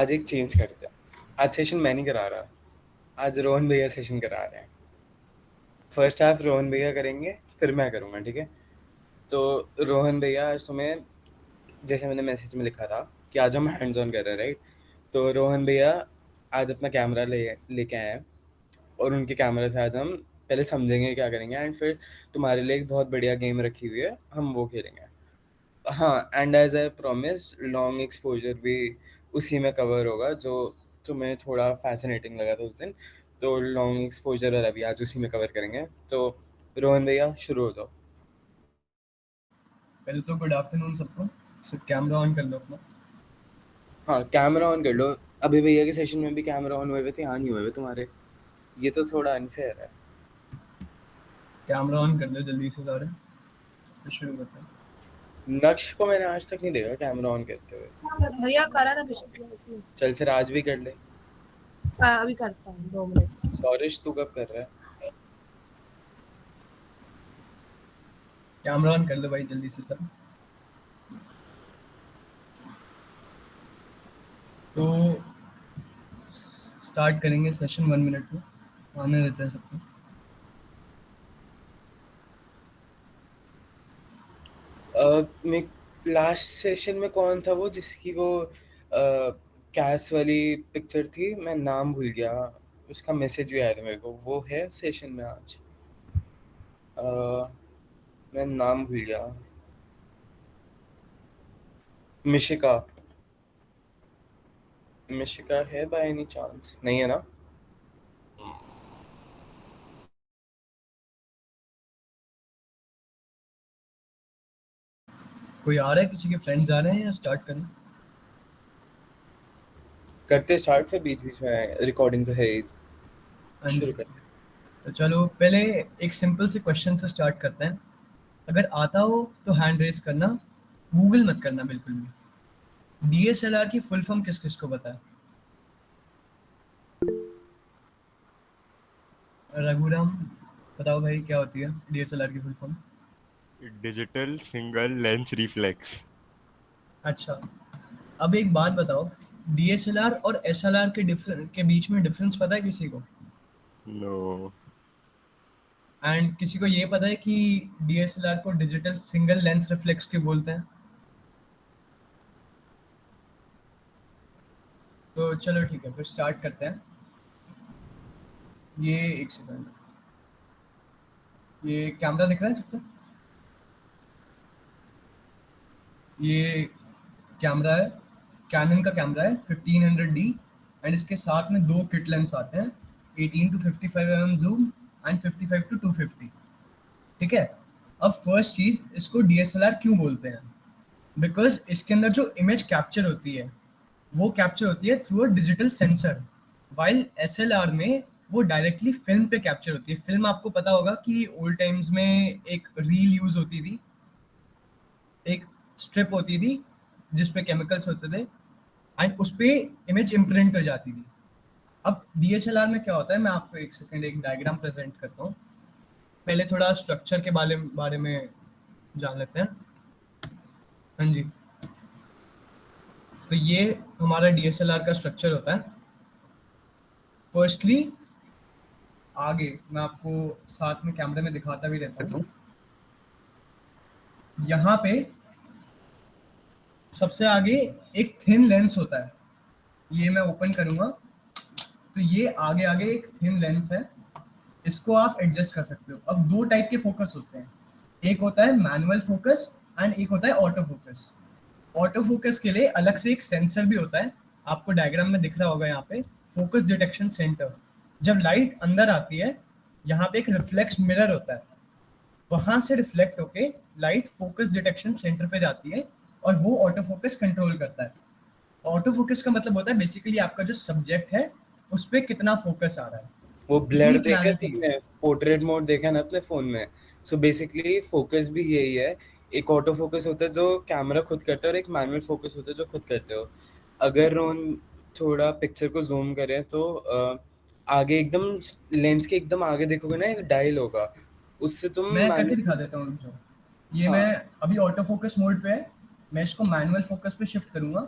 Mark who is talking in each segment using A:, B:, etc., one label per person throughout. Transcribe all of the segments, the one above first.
A: आज एक चेंज करते हैं। आज सेशन मैं नहीं करा रहा, आज रोहन भैया सेशन करा रहे हैं। फर्स्ट हाफ रोहन भैया करेंगे, फिर मैं करूँगा, ठीक है? तो रोहन भैया, आज तुम्हें जैसे मैंने मैसेज में लिखा था कि आज हम हैंड्स ऑन कर रहे हैं, राइट? तो रोहन भैया आज अपना कैमरा लेके आए हैं और उनके कैमरे से आज हम पहले समझेंगे क्या करेंगे, एंड फिर तुम्हारे लिए एक बहुत बढ़िया गेम रखी हुई है, हम वो खेलेंगे। हाँ, and as I promise, long exposure भी उसी में कवर होगा जो तुम्हें थोड़ा फैसिनेटिंग लगा था उस दिन। तो लॉन्ग एक्सपोजर वाला भी आज उसी में कवर करेंगे। तो रोहन भैया शुरू हो जाओ।
B: पहले तो गुड आफ्टरनून सबको। सब कैमरा ऑन कर लो अपना।
A: हाँ, कैमरा ऑन कर लो। अभी भैया के सेशन में भी कैमरा ऑन हुए हुए थे, यहाँ नहीं हुए हुए तुम्हारे। ये तो थोड़ा अनफेयर है।
B: कैमरा ऑन कर लो जल्दी से सारे, फिर शुरू करते हैं।
A: नक्श को मैंने आज तक नहीं देखा कैमरा ऑन करते हुए।
C: भैया करा था पिछले क्लास में।
A: चल फिर आज भी कर ले।
C: अभी करता हूँ 2 मिनट।
A: सौरिश तू कब कर रहा है?
B: कैमरा ऑन कर लो भाई जल्दी से सब। तो स्टार्ट करेंगे सेशन 1 मिनट में। आने देते हैं सबको।
A: लास्ट सेशन में कौन था वो जिसकी वो कैस वाली पिक्चर थी, मैं नाम भूल गया। उसका मैसेज भी आया था मेरे को, वो है सेशन में आज। अ, मैं नाम भूल गया। मिशिका। मिशिका है बाय एनी चांस? नहीं है ना?
B: कोई आ रहा है, किसी के फ्रेंड्स आ रहे हैं या स्टार्ट करें?
A: करते स्टार्ट, फिर बीच बीच में रिकॉर्डिंग तो है ही।
B: हाँ
A: शुरू
B: जी।
A: कर।
B: तो चलो पहले एक सिंपल से क्वेश्चन से स्टार्ट करते हैं। अगर आता हो तो हैंड रेस करना, गूगल मत करना बिल्कुल भी। डीएसएलआर की फुल फॉर्म किस किस को पता है? रघुराम बताओ भाई, क्या होती है डीएसएलआर की full form?
D: Digital single lens reflex.
B: अच्छा, अब एक बात बताओ, डीएसएलआर और एसएलआर के बीच में डिफरेंस पता है किसी को?
D: नो।
B: एंड किसी को ये पता है कि डीएसएलआर को डिजिटल सिंगल लेंस रिफ्लेक्स क्यों बोलते हैं? तो चलो ठीक है, फिर स्टार्ट करते हैं। ये एक सेकंड, ये कैमरा दिख रहा है सबको? ये कैमरा है, कैनन का कैमरा है 1500D। एंड इसके साथ में दो किट लेंस आते हैं, 18 to 55 mm zoom and 55 to 250। ठीक है। अब फर्स्ट चीज, इसको डीएसएलआर क्यों बोलते हैं? बिकॉज इसके अंदर जो इमेज कैप्चर होती है वो कैप्चर होती है through a digital sensor, while SLR में वो डायरेक्टली फिल्म पे कैप्चर होती है। फिल्म आपको पता होगा कि ओल्ड टाइम्स में एक रील यूज होती थी, एक स्ट्रिप होती थी जिस पे केमिकल्स होते थे एंड उस पे इमेज इम्प्रिंट हो जाती थी। अब डीएसएलआर में क्या होता है, मैं आपको एक सेकंड एक डायग्राम प्रेजेंट करता हूँ। पहले थोड़ा स्ट्रक्चर के बारे में जान लेते हैं। हाँ जी। तो ये हमारा डीएसएलआर का स्ट्रक्चर होता है। फर्स्टली, आगे मैं आपको साथ में कैमरे में दिखाता भी रहता हूँ। यहाँ पे सबसे आगे एक थिन लेंस होता है, ये मैं ओपन करूंगा तो ये आगे आगे एक थिन लेंस है, इसको आप एडजस्ट कर सकते हो। अब दो टाइप के फोकस होते हैं, एक होता है मैनुअल फोकस एंड एक होता है ऑटो फोकस। ऑटो फोकस के लिए अलग से एक सेंसर भी होता है, आपको डायग्राम में दिख रहा होगा यहाँ पे, फोकस डिटेक्शन सेंटर। जब लाइट अंदर आती है, यहाँ पे एक रिफ्लेक्स मिरर होता है, वहां से रिफ्लेक्ट होके लाइट फोकस डिटेक्शन सेंटर पे जाती है और वो ऑटो फोकस कंट्रोल करता है। ऑटो फोकस का मतलब होता है बेसिकली आपका जो सब्जेक्ट है उस पर कितना फोकस आ रहा है।
A: वो ब्लर
B: इतनी
A: देखा है
B: क्लैरिटी।
A: सबने, पोर्ट्रेट मोड देखा है ना अपने फोन में? सो बेसिकली फोकस भी यही है। एक ऑटो फोकस होता है जो कैमरा खुद करता है, और एक मैनुअल फोकस होता है जो खुद करते हो। अगर रोन थोड़ा पिक्चर को जूम करें तो आगे एकदम लेंस के एकदम आगे देखोगे ना, एक डायल होगा, उससे तुम
B: मैं करके
A: मैनुअल।
B: दिखा देता हूँ ये
A: हाँ,
B: मैं अभी ऑटो फोकस मोड पे है, मैं इसको मैनुअल फोकस पे शिफ्ट करूंगा।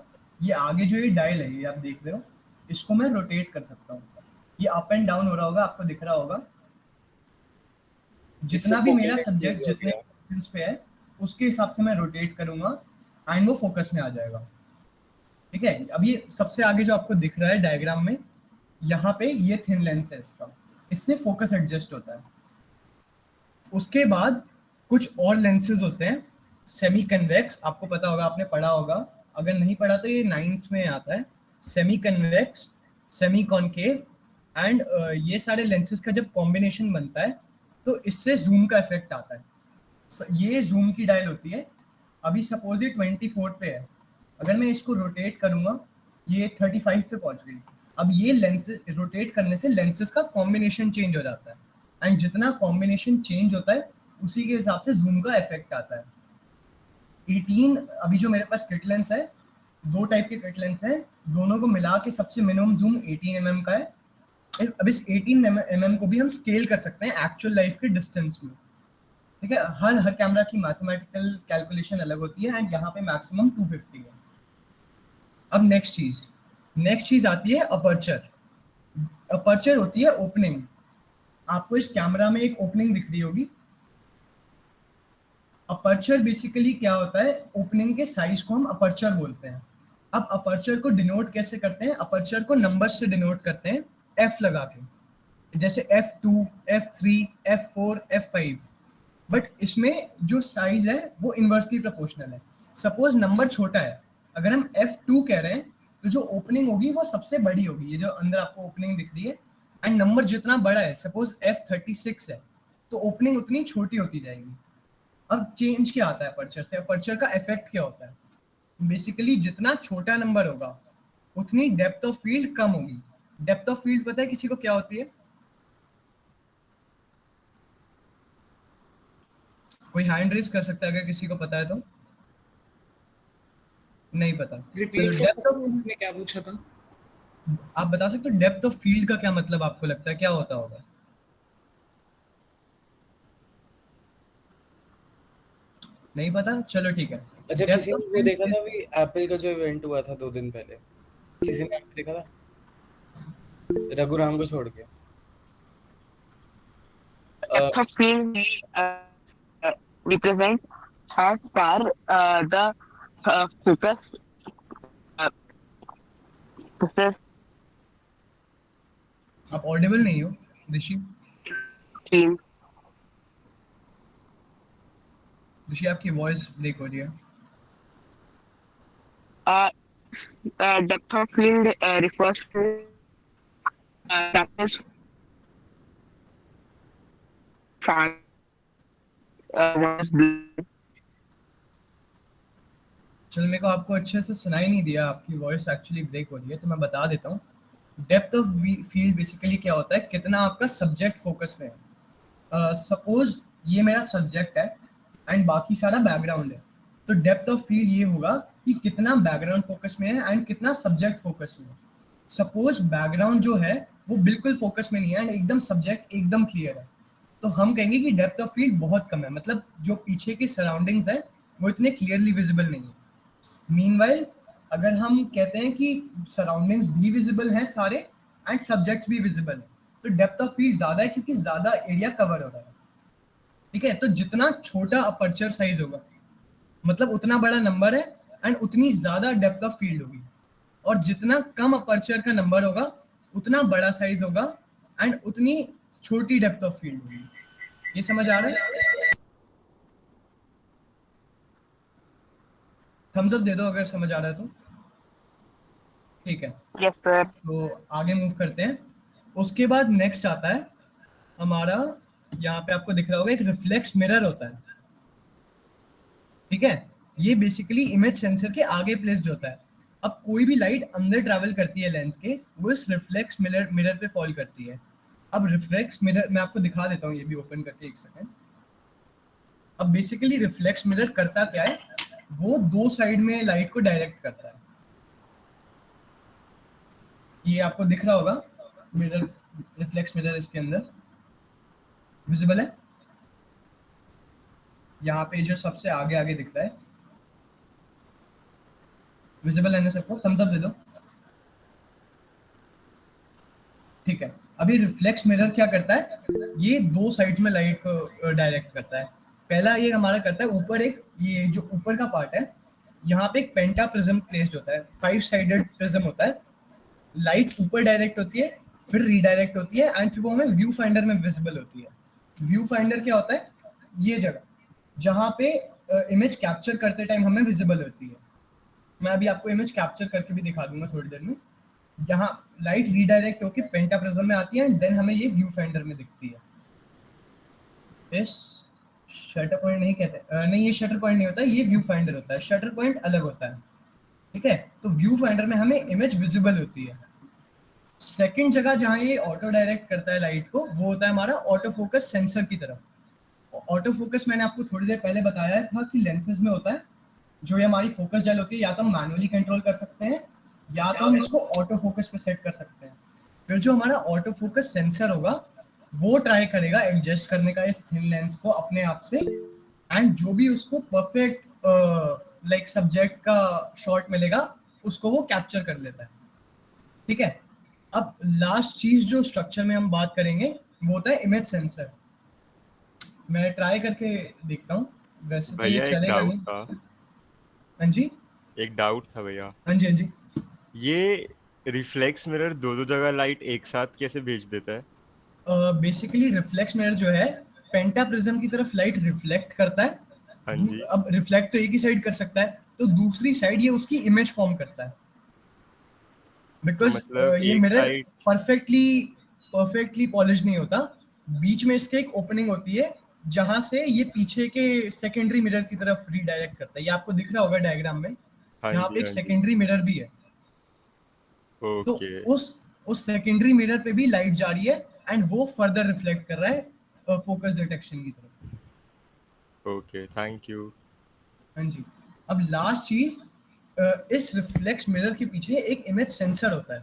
B: ये आगे जो ये डायल है, ये आप देख रहे हो, इसको मैं रोटेट कर सकता हूँ। ये अप एंड डाउन हो रहा होगा, आपको दिख रहा होगा।
A: इससे
B: जितना भी मेरा
A: focus exchange
B: सब्जेक्ट
A: हो
B: जितने
A: गया।
B: डिस्टेंस पे है उसके हिसाब से मैं रोटेट करूंगा एंड वो फोकस में आ जाएगा। ठीक है, अब ये सबसे आगे जो आपको दिख रहा है डायग्राम में, यहाँ पे ये थिन लेंस है इसका, इससे फोकस एडजस्ट होता है। उसके बाद कुछ और लेंसेज होते हैं सेमी कन्वेक्स, आपको पता होगा, आपने पढ़ा होगा, अगर नहीं पढ़ा तो ये 9th में आता है। Semi convex, semi concave and ये सारे लेंसेज का जब कॉम्बिनेशन बनता है तो इससे जूम का इफेक्ट आता है। ये जूम की डायल होती है। अभी सपोज ये 24 पे है, अगर मैं इसको रोटेट करूंगा ये 35 पे पहुंच गई। अब ये लेंसेज रोटेट करने से लेंसेज का कॉम्बिनेशन चेंज हो जाता है एंड जितना कॉम्बिनेशन चेंज होता है उसी के हिसाब से जूम का इफेक्ट आता है। 18 अभी जो मेरे पास किट लेंस है, 2 टाइप के किट लेंस हैं, दोनों को मिला के सबसे मिनिमम जूम 18 mm का है। अब इस 18 mm को भी हम स्केल कर सकते हैं एक्चुअल लाइफ के डिस्टेंस में। ठीक है, हर कैमरा की मैथमेटिकल कैलकुलेशन अलग होती है एंड यहाँ पे मैक्सिमम 250 है। अब नेक्स्ट चीज आती है अपर्चर। अपर्चर होती है ओपनिंग। आपको इस कैमरा में एक ओपनिंग दिख रही होगी। अपर्चर बेसिकली क्या होता है, ओपनिंग के साइज को हम अपर्चर बोलते हैं। अब अपर्चर को डिनोट कैसे करते हैं, अपर्चर को नंबर से डिनोट करते हैं एफ लगा के, जैसे F2, F3, F4, F5। But इसमें जो साइज है वो इनवर्सली प्रोपोर्शनल है। सपोज नंबर छोटा है, अगर हम F2 कह रहे हैं तो जो ओपनिंग होगी वो सबसे बड़ी होगी, ये जो अंदर आपको ओपनिंग दिख रही है। एंड नंबर जितना बड़ा है, सपोज F36 है, तो ओपनिंग उतनी छोटी होती जाएगी। अब चेंज क्या आता है अपर्चर से, अपर्चर का इफेक्ट क्या होता है, बेसिकली जितना छोटा नंबर होगा उतनी डेप्थ ऑफ फील्ड कम होगी। डेप्थ ऑफ फील्ड पता है किसी को क्या होती है? कोई हैंड रेज कर सकता है अगर किसी को पता है तो। नहीं पता, चलो
E: रिपीट कर
B: डेप्थ
E: सकते
B: ऑफ,
E: हो, आपने क्या पूछा था?
B: आप बता सकते हो डेप्थ ऑफ फील्ड का क्या मतलब आपको लगता है क्या होता होगा? नहीं पता, चलो ठीक है।
A: अच्छा, किसी
B: डेप्थ
A: ने
B: ऑफ
A: वो देखा
B: फील्ड,
A: था अभी एप्पल का जो इवेंट हुआ था 2 दिन पहले, किसी ने आपने देखा था? रघुराम को छोड़ के।
F: depth of field represents how far the focus process
B: आप ऑडिबल नहीं हो ऋषि।
F: field
B: ऋषि आपकी वॉइस ब्रेक हो रही है।
F: depth of field refers to that is far was
B: चलो, मेरे को आपको अच्छे से सुनाई नहीं दिया, आपकी वॉइस एक्चुअली ब्रेक हो रही है, तो मैं बता देता हूँ। डेप्थ ऑफ फील्ड बेसिकली क्या होता है, कितना आपका सब्जेक्ट फोकस में है। सपोज ये मेरा सब्जेक्ट है एंड बाकी सारा बैकग्राउंड है, तो डेप्थ ऑफ फील्ड ये होगा कि कितना बैकग्राउंड फोकस में है एंड कितना सब्जेक्ट फोकस में है। सपोज बैकग्राउंड जो है वो बिल्कुल फोकस में नहीं है एंड एकदम सब्जेक्ट एकदम क्लियर है, तो हम कहेंगे कि डेप्थ ऑफ फील्ड बहुत कम है, मतलब जो पीछे के सराउंडिंग्स है वो इतने क्लियरली विजिबल नहीं है। मीनवाइल अगर हम कहते हैं कि सराउंडिंग्स भी विजिबल हैं सारे एंड सब्जेक्ट्स भी विजिबल है, तो डेप्थ ऑफ फील्ड ज्यादा है क्योंकि ज्यादा एरिया कवर हो रहा है। ठीक है, तो जितना छोटा अपर्चर साइज होगा मतलब उतना बड़ा नंबर है एंड उतनी ज्यादा डेप्थ ऑफ फील्ड होगी, और जितना कम अपर्चर का नंबर होगा उतना बड़ा साइज होगा एंड उतनी छोटी डेप्थ ऑफ फील्ड होगी। ये समझ आ रहा है? थम्स अप दे दो अगर समझ आ रहा है तो। ठीक है,
F: yes sir
B: तो आगे मूव करते हैं। उसके बाद नेक्स्ट आता है हमारा, यहाँ पे आपको दिख रहा होगा एक रिफ्लेक्स मिरर होता है। ठीक है, ये बेसिकली इमेज सेंसर के आगे प्लेस्ड होता है। अब कोई भी लाइट अंदर ट्रैवल करती है लेंस के, वो इस रिफ्लेक्स मिरर पे फॉल करती है। अब रिफ्लेक्स मिरर मैं आपको दिखा देता हूँ, ये भी ओपन करके एक सेकंड। अब बेसिकली रिफ्लेक्स मिरर करता क्या है, वो 2 साइड में लाइट को डायरेक्ट करता है। ये आपको दिख रहा होगा मिरर, रिफ्लेक्स मिरर इसके अंदर विजिबल है। यहाँ पे जो सबसे आगे आगे दिख रहा है, विजिबल है ना सबको? थम्स अप दे दो। ठीक है, अभी रिफ्लेक्स मिरर क्या करता है, ये दो साइड्स में लाइट को डायरेक्ट करता है। पहला ये हमारा करता है ऊपर, एक ये जो ऊपर का पार्ट है, यहाँ पे एक पेंटा प्रिज्म प्लेस्ड होता है, 5 साइडेड प्रिज्म होता है। लाइट ऊपर डायरेक्ट होती है, फिर रीडायरेक्ट होती है, एंड फिर वो हमें व्यू फाइंडर में विजिबल होती है। व्यू फाइंडर क्या होता है, ये जगह जहाँ पे इमेज कैप्चर करते टाइम हमें विजिबल होती है। मैं अभी आपको इमेज कैप्चर करके भी दिखा दूंगा थोड़ी देर में। यहाँ लाइट रीडायरेक्ट होकर पेंटाप्रिज्म में आती है एंड देन हमें ये व्यू फाइंडर में दिखती है। इस शटर पॉइंट नहीं कहते, नहीं ये शटर पॉइंट नहीं होता, ये व्यू फाइंडर होता है। शटर पॉइंट अलग होता है, ठीक है। तो व्यू फाइंडर में हमें इमेज विजिबल होती है। सेकंड जगह जहाँ ये ऑटो डायरेक्ट करता है लाइट को, वो होता है हमारा ऑटो फोकस सेंसर की तरफ। ऑटो फोकस मैंने आपको थोड़ी देर पहले बताया था कि लेंसेज में होता है, जो ये हमारी फोकस डायल होती है, या तो हम मैनुअली कंट्रोल कर सकते हैं या तो हम इसको ऑटो फोकस पे सेट कर सकते हैं। फिर जो हमारा ऑटो फोकस सेंसर होगा वो ट्राई करेगा एडजस्ट करने का इस थिन लेंस को अपने आप से, एंड जो भी उसको परफेक्ट लाइक सब्जेक्ट का शॉट मिलेगा उसको वो कैप्चर कर लेता है, ठीक है। अब लास्ट चीज जो स्ट्रक्चर में हम बात करेंगे वो होता है इमेज सेंसर। मैं ट्राई करके देखता हूँ, वैसे तो ये
D: भैया एक
B: चलेगा
D: डाउट
B: नहीं।
D: था,
B: हाँ जी,
D: एक डाउट था भैया।
B: हाँ जी, हाँ जी।
D: ये रिफ्लेक्स मिरर दो जगह लाइट एक साथ कैसे भेज देता है?
B: बेसिकली रिफ्लेक्स मिरर जो है पेंटाप्रिज्म की तरफ लाइट रिफ्लेक्ट करता है।
D: हाँ जी।
B: अब रिफ्लेक्ट तो एक ही साइड कर सकता है, तो दूसरी साइड ये उसकी इमेज फॉर्म करता है। बिकॉज
D: मतलब
B: ये
D: एक
B: मिरर
D: साइड
B: परफेक्टली पॉलिश नहीं होता, बीच में इसके एक ओपनिंग होती है जहां से ये पीछे के सेकेंडरी मिरर की तरफ रीडायरेक्ट करता है। ये आपको दिख रहा होगा डायग्राम में,
D: हाँ
B: यहाँ
D: जी
B: पे एक
D: हाँ जी।
B: सेकेंडरी मिरर भी है। तो
D: ओके
B: उस सेकेंडरी मिरर पे भी लाइट जा रही है एंड वो फर्दर रिफ्लेक्ट कर रहा है फोकस डिटेक्शन की तरफ।
D: Okay, thank you.
B: हाँ जी। अब लास्ट चीज, इस रिफ्लेक्स मिरर के पीछे एक इमेज सेंसर होता है।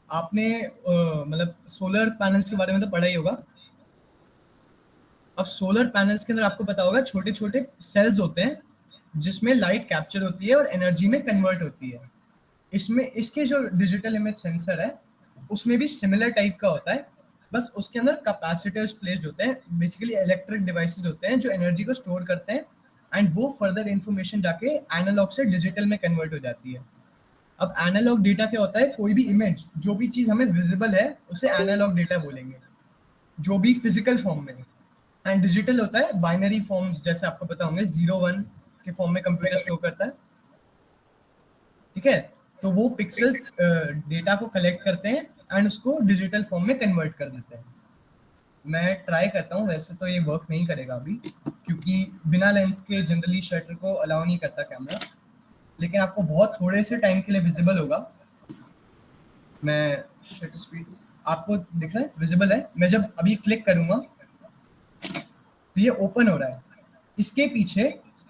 B: आपने मतलब सोलर पैनल्स के बारे में तो पढ़ा ही होगा। अब सोलर पैनल्स के अंदर आपको पता होगा छोटे छोटे सेल्स होते हैं जिसमें लाइट कैप्चर होती है और एनर्जी में कन्वर्ट होती है। इसमें इसके जो डिजिटल इमेज सेंसर है उसमें भी सिमिलर टाइप का होता है, बस उसके अंदर कैपेसिटर्स प्लेस्ड होते हैं, बेसिकली इलेक्ट्रिक डिवाइसेस होते हैं जो एनर्जी को स्टोर करते हैं, एंड वो फर्दर इंफॉर्मेशन जाके एनालॉग से डिजिटल में कन्वर्ट हो जाती है। अब एनालॉग डेटा क्या होता है, कोई भी इमेज, जो भी चीज हमें विजिबल है उसे एनालॉग डेटा बोलेंगे, जो भी फिजिकल फॉर्म में। एंड डिजिटल होता है बाइनरी फॉर्म्स, जैसे आपको पता होंगे 0-1 के फॉर्म में कंप्यूटर स्टोर करता है, ठीक है। तो वो पिक्सेल्स डेटा को कलेक्ट करते हैं एंड उसको डिजिटल फॉर्म में कन्वर्ट कर देते हैं। मैं ट्राई करता हूँ, वैसे तो ये वर्क नहीं करेगा अभी क्योंकि बिना लेंस के जनरली शटर को अलाउ नहीं करता कैमरा, लेकिन आपको बहुत थोड़े से टाइम के लिए विजिबल होगा। मैं शटर स्पीड आपको दिख रहा है, विजिबल है। मैं जब अभी क्लिक करूंगा तो ये ओपन हो रहा है। इसके पीछे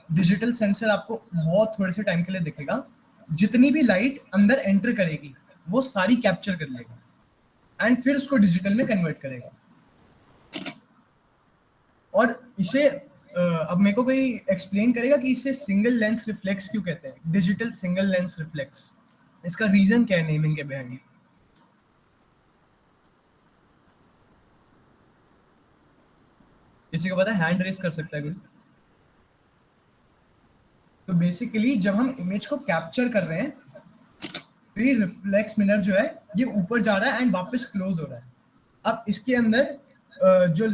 B: डिजिटल सेंसर आपको बहुत थोड़े से टाइम के लिए दिखेगा, जितनी भी लाइट अंदर एंटर करेगी वो सारी कैप्चर कर लेगा एंड फिर उसको डिजिटल में कन्वर्ट करेगा। और इसे अब मेरे को कोई एक्सप्लेन करेगा कि इसे सिंगल लेंस रिफ्लेक्स क्यों कहते हैं, डिजिटल सिंगल लेंस रिफ्लेक्स? इसका रीजन क्या है नेमिंग के बिहाइंड? किसी को पता है? हैंड रेस कर सकता है कोई? तो बेसिकली जब हम इमेज को कैप्चर कर रहे हैं तो ये रिफ्लेक्स मिरर जो है ये ऊपर जा रहा है एंड वापस क्लोज हो रहा है। अब इसके अंदर जो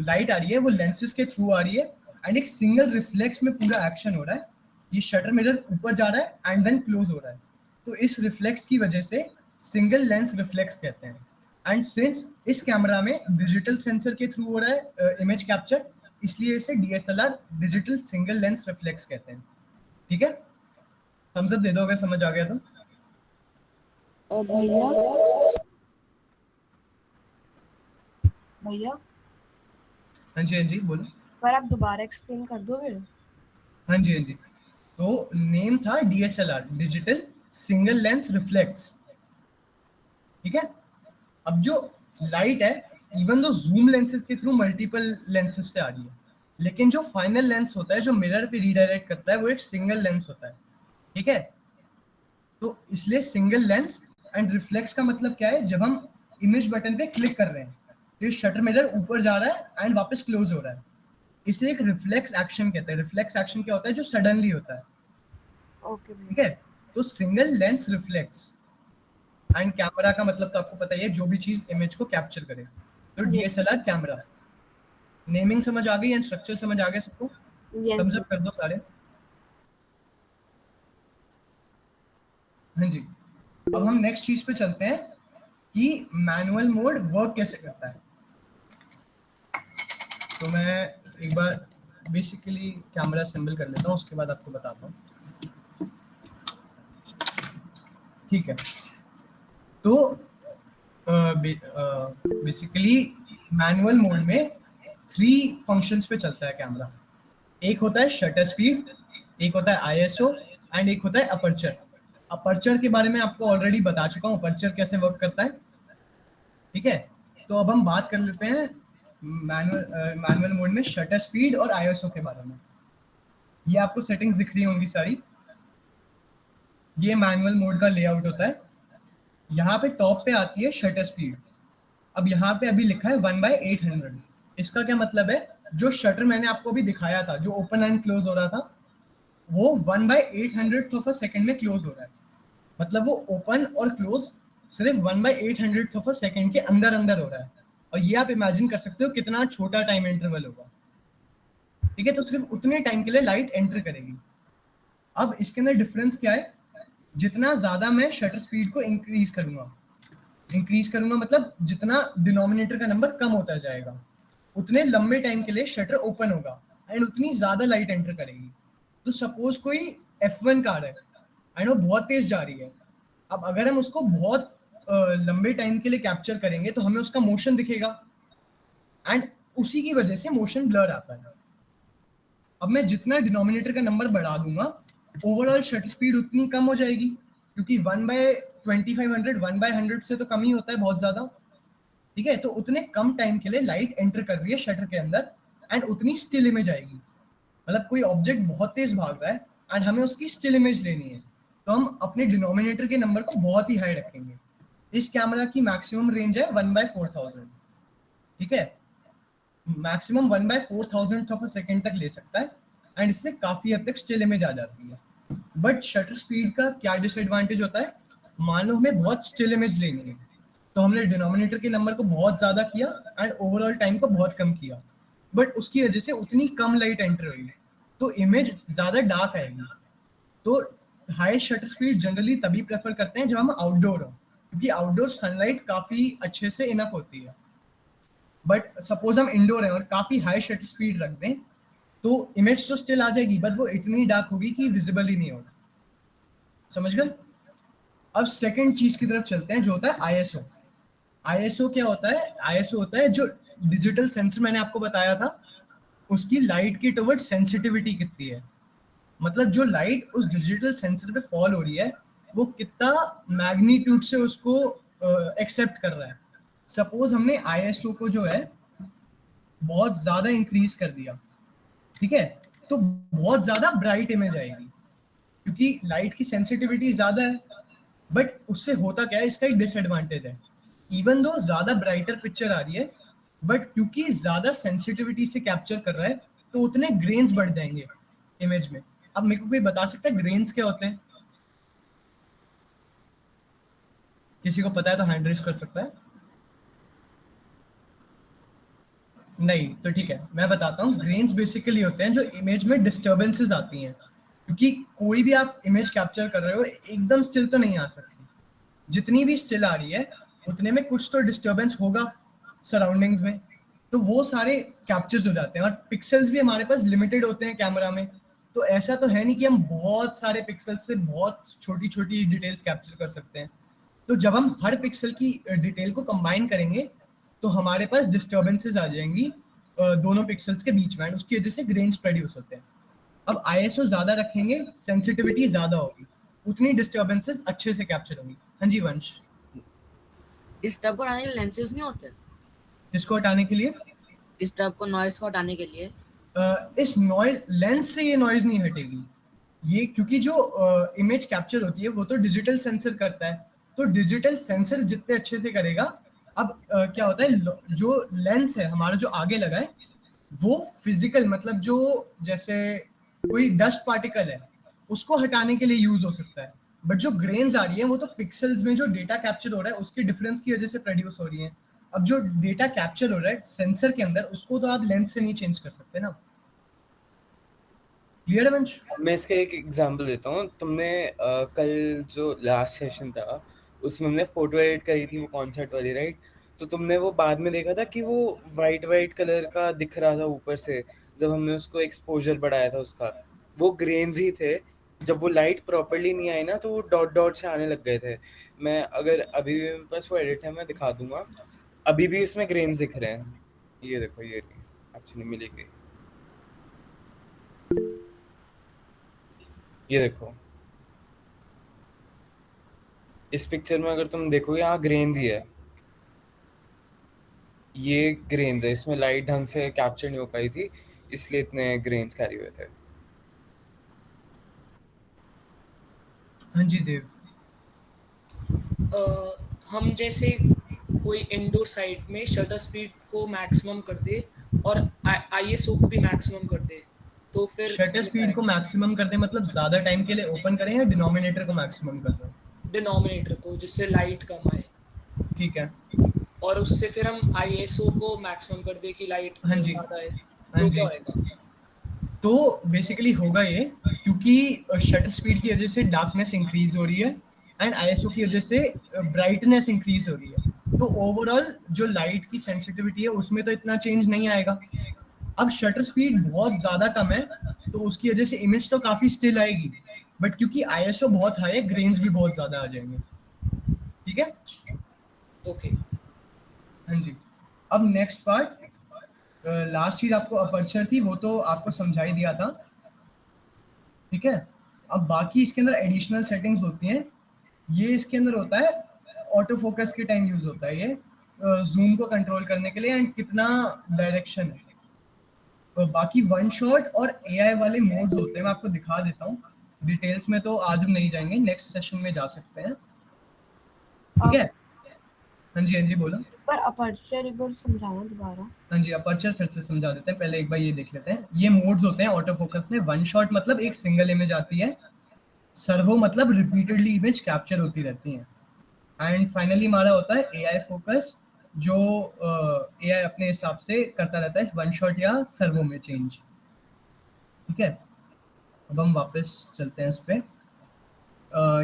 B: लाइट आ रही है वो लेंसेज के थ्रू आ रही है एंड एक सिंगल रिफ्लेक्स में पूरा एक्शन हो रहा है। ये शटर मिरर ऊपर जा रहा है एंड देन क्लोज हो रहा है, तो इस रिफ्लेक्स की वजह से सिंगल लेंस रिफ्लेक्स कहते हैं। एंड सिंस इस कैमरा में डिजिटल सेंसर के थ्रू हो रहा है इमेज कैप्चर, इसलिए इसे DSLR digital single lens reflex कहते हैं, ठीक है। थम्स अप दे दो अगर समझ आ गया तो।
C: भैया भैया
B: हाँ जी, हाँ जी, बोलो।
C: पर आप दोबारा एक्सप्लेन कर दोगे?
B: हाँ जी, हाँ जी। तो नेम था DSLR digital single lens reflex, ठीक है। अब जो लाइट है इवन दो जूम लेंसेज के थ्रू मल्टीपल लेंसेज से आ रही है, लेकिन जो फाइनल लेंस होता है जो मिरर पे रीडायरेक्ट करता है वो एक सिंगल लेंस होता है, ठीक है। तो इसलिए सिंगल लेंस। एंड रिफ्लेक्स का मतलब क्या है, जब हम इमेज बटन पे क्लिक कर रहे हैं तो ये शटर मिरर ऊपर जा रहा है एंड वापस क्लोज हो रहा है, इसे एक रिफ्लेक्स एक्शन कहते हैं। रिफ्लेक्स एक्शन क्या होता है, जो सडनली होता है,
C: ओके
B: ठीक है। तो single lens reflex. And camera का मतलब तो आपको पता ही है, जो भी चीज इमेज को कैप्चर करे। तो डीएसएलआर कैमरा, नेमिंग समझ आ गई एंड स्ट्रक्चर समझ आ गया सबको?
C: यस
B: थम्स अप कर दो सारे। हाँ जी, अब हम नेक्स्ट चीज पे चलते हैं कि मैनुअल मोड वर्क कैसे करता है। तो मैं एक बार बेसिकली कैमरा असेंबल कर लेता हूँ, उसके बाद आपको बताता हूँ, ठीक है। तो बेसिकली मैनुअल मोड में 3 फंक्शंस पे चलता है कैमरा। एक होता है शटर स्पीड, एक होता है आईएसओ एंड एक होता है अपर्चर। अपर्चर के बारे में आपको ऑलरेडी बता चुका हूँ, अपर्चर कैसे वर्क करता है, ठीक है। तो अब हम बात कर लेते हैं मैनुअल मोड में शटर स्पीड और आईएसओ के बारे में। ये आपको सेटिंग्स दिख रही होंगी सारी। ये मैनुअल मोड का लेआउट होता है। यहाँ पे टॉप पे आती है शटर स्पीड। अब यहाँ पे अभी लिखा है 1/800। इसका क्या मतलब है, जो शटर मैंने आपको अभी दिखाया था, जो ओपन एंड क्लोज हो रहा था, वो 1/800 ऑफ अ सेकंड में क्लोज हो रहा है। मतलब वो ओपन और क्लोज सिर्फ 1/800 ऑफ अ सेकंड के अंदर अंदर हो रहा है। और ये आप इमेजिन कर सकते हो कितना छोटा टाइम इंटरवल होगा, ठीक है। तो सिर्फ उतने टाइम के लिए लाइट एंटर करेगी। अब इसके अंदर डिफरेंस क्या है, जितना ज्यादा मैं शटर स्पीड को इंक्रीज करूंगा मतलब जितना डिनोमिनेटर का नंबर कम होता जाएगा, उतने लंबे टाइम के लिए शटर ओपन होगा एंड उतनी ज्यादा लाइट एंटर करेगी। तो सपोज कोई F1 कार है एंड वो बहुत तेज जा रही है। अब अगर हम उसको बहुत लंबे टाइम के लिए कैप्चर करेंगे तो हमें उसका मोशन दिखेगा एंड उसी की वजह से मोशन ब्लर आता है। अब मैं जितना डिनोमिनेटर का नंबर बढ़ा दूंगा, ओवरऑल शटर स्पीड उतनी कम हो जाएगी, क्योंकि 1/2500 1/100 से तो कम ही होता है बहुत ज्यादा, ठीक है। तो उतने कम टाइम के लिए लाइट एंटर कर रही है शटर के अंदर एंड उतनी स्टिल इमेज आएगी। मतलब कोई ऑब्जेक्ट बहुत तेज भाग रहा है एंड हमें उसकी स्टिल इमेज लेनी है, तो हम अपने डिनोमिनेटर के नंबर को बहुत ही हाई रखेंगे। इस कैमरा की मैक्सिमम रेंज है 1/4000, ठीक है। मैक्सिमम 1/4000 ऑफ अ सेकेंड तक ले सकता है एंड इससे काफी हद तक स्टिल इमेज आ जाती है। बट शटर स्पीड का क्या डिसएडवांटेज होता है, मान लो हमें बहुत स्टिल इमेज लेनी है, तो हमने डिनोमिनेटर के नंबर को बहुत ज्यादा किया एंड ओवरऑल टाइम को बहुत कम किया, बट उसकी वजह से उतनी कम लाइट एंटर हुई तो इमेज ज्यादा डार्क आएगी। तो हाई शटर स्पीड जनरली तभी प्रेफर करते हैं जब हम आउटडोर हो, क्योंकि आउटडोर सनलाइट काफी अच्छे से इनफ होती है। बट सपोज हम इंडोर हैं और काफी हाई शटर स्पीड रख दें तो इमेज तो स्टिल आ जाएगी, बट वो इतनी डार्क होगी कि विजिबल ही नहीं होगा। समझ गए? अब सेकंड चीज की तरफ चलते हैं, जो होता है आईएसओ। आईएसओ क्या होता है, आईएसओ होता है जो डिजिटल सेंसर मैंने आपको बताया था, उसकी लाइट की टुवर्ड सेंसिटिविटी कितनी है। मतलब जो लाइट उस डिजिटल सेंसर पे फॉल हो रही है वो कितना मैग्नीट्यूड से उसको एक्सेप्ट कर रहा है। सपोज हमने आईएसओ को जो है बहुत ज्यादा इंक्रीज कर दिया, ठीक है, तो बहुत ज्यादा ब्राइट इमेज आएगी क्योंकि लाइट की सेंसिटिविटी ज्यादा है। बट उससे होता क्या है, इसका एक डिसएडवांटेज है। इवन दो ज्यादा ब्राइटर पिक्चर आ रही है, बट क्योंकि ज्यादा सेंसिटिविटी से कैप्चर कर रहा है तो उतने ग्रेन्स बढ़ जाएंगे इमेज में। अब मेरे को कोई बता सकता है ग्रेन्स क्या होते हैं? किसी को पता है तो हैंड रेज कर सकता है। नहीं तो ठीक है, मैं बताता हूँ। ग्रेन्स बेसिकली होते हैं जो इमेज में डिस्टर्बेंसेस आती हैं, क्योंकि कोई भी आप इमेज कैप्चर कर रहे हो एकदम स्टिल तो नहीं आ सकती। जितनी भी स्टिल आ रही है उतने में कुछ तो डिस्टर्बेंस होगा सराउंडिंग्स में, तो वो सारे कैप्चर्स हो जाते हैं। और पिक्सल्स भी हमारे पास लिमिटेड होते हैं कैमरा में, तो ऐसा तो है नहीं कि हम बहुत सारे पिक्सल्स से बहुत छोटी छोटी डिटेल्स कैप्चर कर सकते हैं। तो जब हम हर पिक्सल की डिटेल को कंबाइन करेंगे तो हमारे पास डिस्टर्बेंसेस आ जाएंगी दोनों पिक्सल्स के बीच में, उसकी वजह से ग्रेन्स प्रोड्यूस होते हैं। अब आईएसओ ज्यादा रखेंगे, सेंसिटिविटी ज्यादा होगी, उतनी डिस्टर्बेंसेस अच्छे से कैप्चर होंगी। हाँ जी वंश।
E: डिस्टर्ब को हटाने के लिए लेंसेज नहीं होते?
B: इसको हटाने के लिए
E: डिस्टर्ब को, नॉइस को हटाने के लिए
B: इस नॉइज लेंस से ये नॉइज नहीं हटेगी, ये क्योंकि जो इमेज कैप्चर होती है वो तो डिजिटल सेंसर करता है, तो डिजिटल सेंसर जितने अच्छे से करेगा, अब क्या होता है, जो लेंस है हमारा जो आगे लगा है वो फिजिकल, मतलब जो जैसे कोई डस्ट पार्टिकल है उसको हटाने के लिए यूज हो सकता है, बट जो ग्रेन्स आ रही है वो तो पिक्सेल्स में जो डेटा कैप्चर हो रहा है उसके डिफरेंस की वजह से प्रोड्यूस हो रही है। अब जो डेटा कैप्चर हो रहा है सेंसर के अंदर उसको तो आप लेंस से नहीं चेंज कर सकते ना। क्लियर है वंश?
A: मैं इसका एक एग्जांपल देता हूँ। तुमने कल जो लास्ट सेशन था उसमें हमने फोटो एडिट करी थी, वो कॉन्सेप्ट वाली, राइट? तो तुमने वो बाद में देखा था कि वो वाइट कलर का दिख रहा था ऊपर से, जब हमने उसको एक्सपोजर बढ़ाया था उसका, वो ग्रेन्स ही थे। जब वो लाइट प्रॉपर्ली नहीं आई ना तो वो डॉट डॉट से आने लग गए थे। मैं अगर अभी भी मेरे पास वो एडिट है मैं दिखा दूंगा, अभी भी इसमें ग्रेन्स दिख रहे हैं। ये देखो, ये एक्चुअली मिली गई, ये देखो इस पिक्चर में अगर तुम देखोगे यहाँ ग्रेन्स ही है, ये ग्रेन्स है, इसमें लाइट ढंग से कैप्चर नहीं हो पाई थी इसलिए इतने ग्रेन्स कैरी हुए थे।
B: हाँ जी देव।
G: हम जैसे कोई इंडोर साइट में शटर स्पीड को मैक्सिमम कर दे और आईएसओ को भी मैक्सिमम कर दे, तो फिर
B: शटर स्पीड को मैक्सिमम कर दे मतलब ज्यादा टाइम के लिए ओपन करें या डिनोमिनेटर को मैक्सिमम कर दें?
G: डिनोमिनेटर को, जिससे लाइट कम आए,
B: ठीक है।
G: और उससे फिर हम आईएसओ को मैक्सिमम कर दे कि लाइट
B: हाँ जी,
G: ज्यादा है,
B: हाँ
G: तो
B: जी।
G: क्या होएगा?
B: तो बेसिकली होगा ये, क्योंकि शटर स्पीड की वजह से डार्कनेस इंक्रीज हो रही है एंड आईएसओ की वजह से ब्राइटनेस इंक्रीज हो रही है, तो ओवरऑल जो लाइट की सेंसिटिविटी है उसमें तो इतना चेंज नहीं आएगा। अब शटर स्पीड बहुत ज्यादा कम है तो उसकी वजह से इमेज तो काफी स्टिल आएगी, बट क्योंकि आईएसओ बहुत हाई है ग्रेन्स भी बहुत ज्यादा आ जाएंगे। ठीक है,
G: ओके।
B: हाँ जी। अब नेक्स्ट पार्ट, लास्ट चीज आपको अपर्चर थी वो तो आपको समझा ही दिया था, ठीक है। अब बाकी इसके अंदर एडिशनल सेटिंग्स होती हैं, ये इसके अंदर होता है ऑटो फोकस के टाइम यूज होता है, ये जूम को कंट्रोल करने के लिए एंड कितना डायरेक्शन है। बाकी वन शॉट और एआई वाले मोड्स होते हैं, मैं आपको दिखा देता हूँ, डिटेल्स में तो आज हम नहीं जाएंगे, नेक्स्ट सेशन में जा सकते हैं, ठीक है। हाँ जी, हाँ जी बोलो।
C: पर अपर्चर एक बार समझाना दोबारा।
B: हाँ जी, अपर्चर फिर से समझा देते हैं, पहले एक बार ये देख लेते हैं। ये मोड्स होते हैं ऑटो फोकस में। वन शॉट मतलब एक सिंगल इमेज आती है, सर्वो मतलब रिपीटेडली इमेज कैप्चर होती रहती हैं, एंड फाइनली हमारा होता है एआई फोकस, जो एआई अपने हिसाब से करता रहता है वन शॉट या सर्वो में चेंज, ठीक है। अब हम वापस चलते हैं इस पे।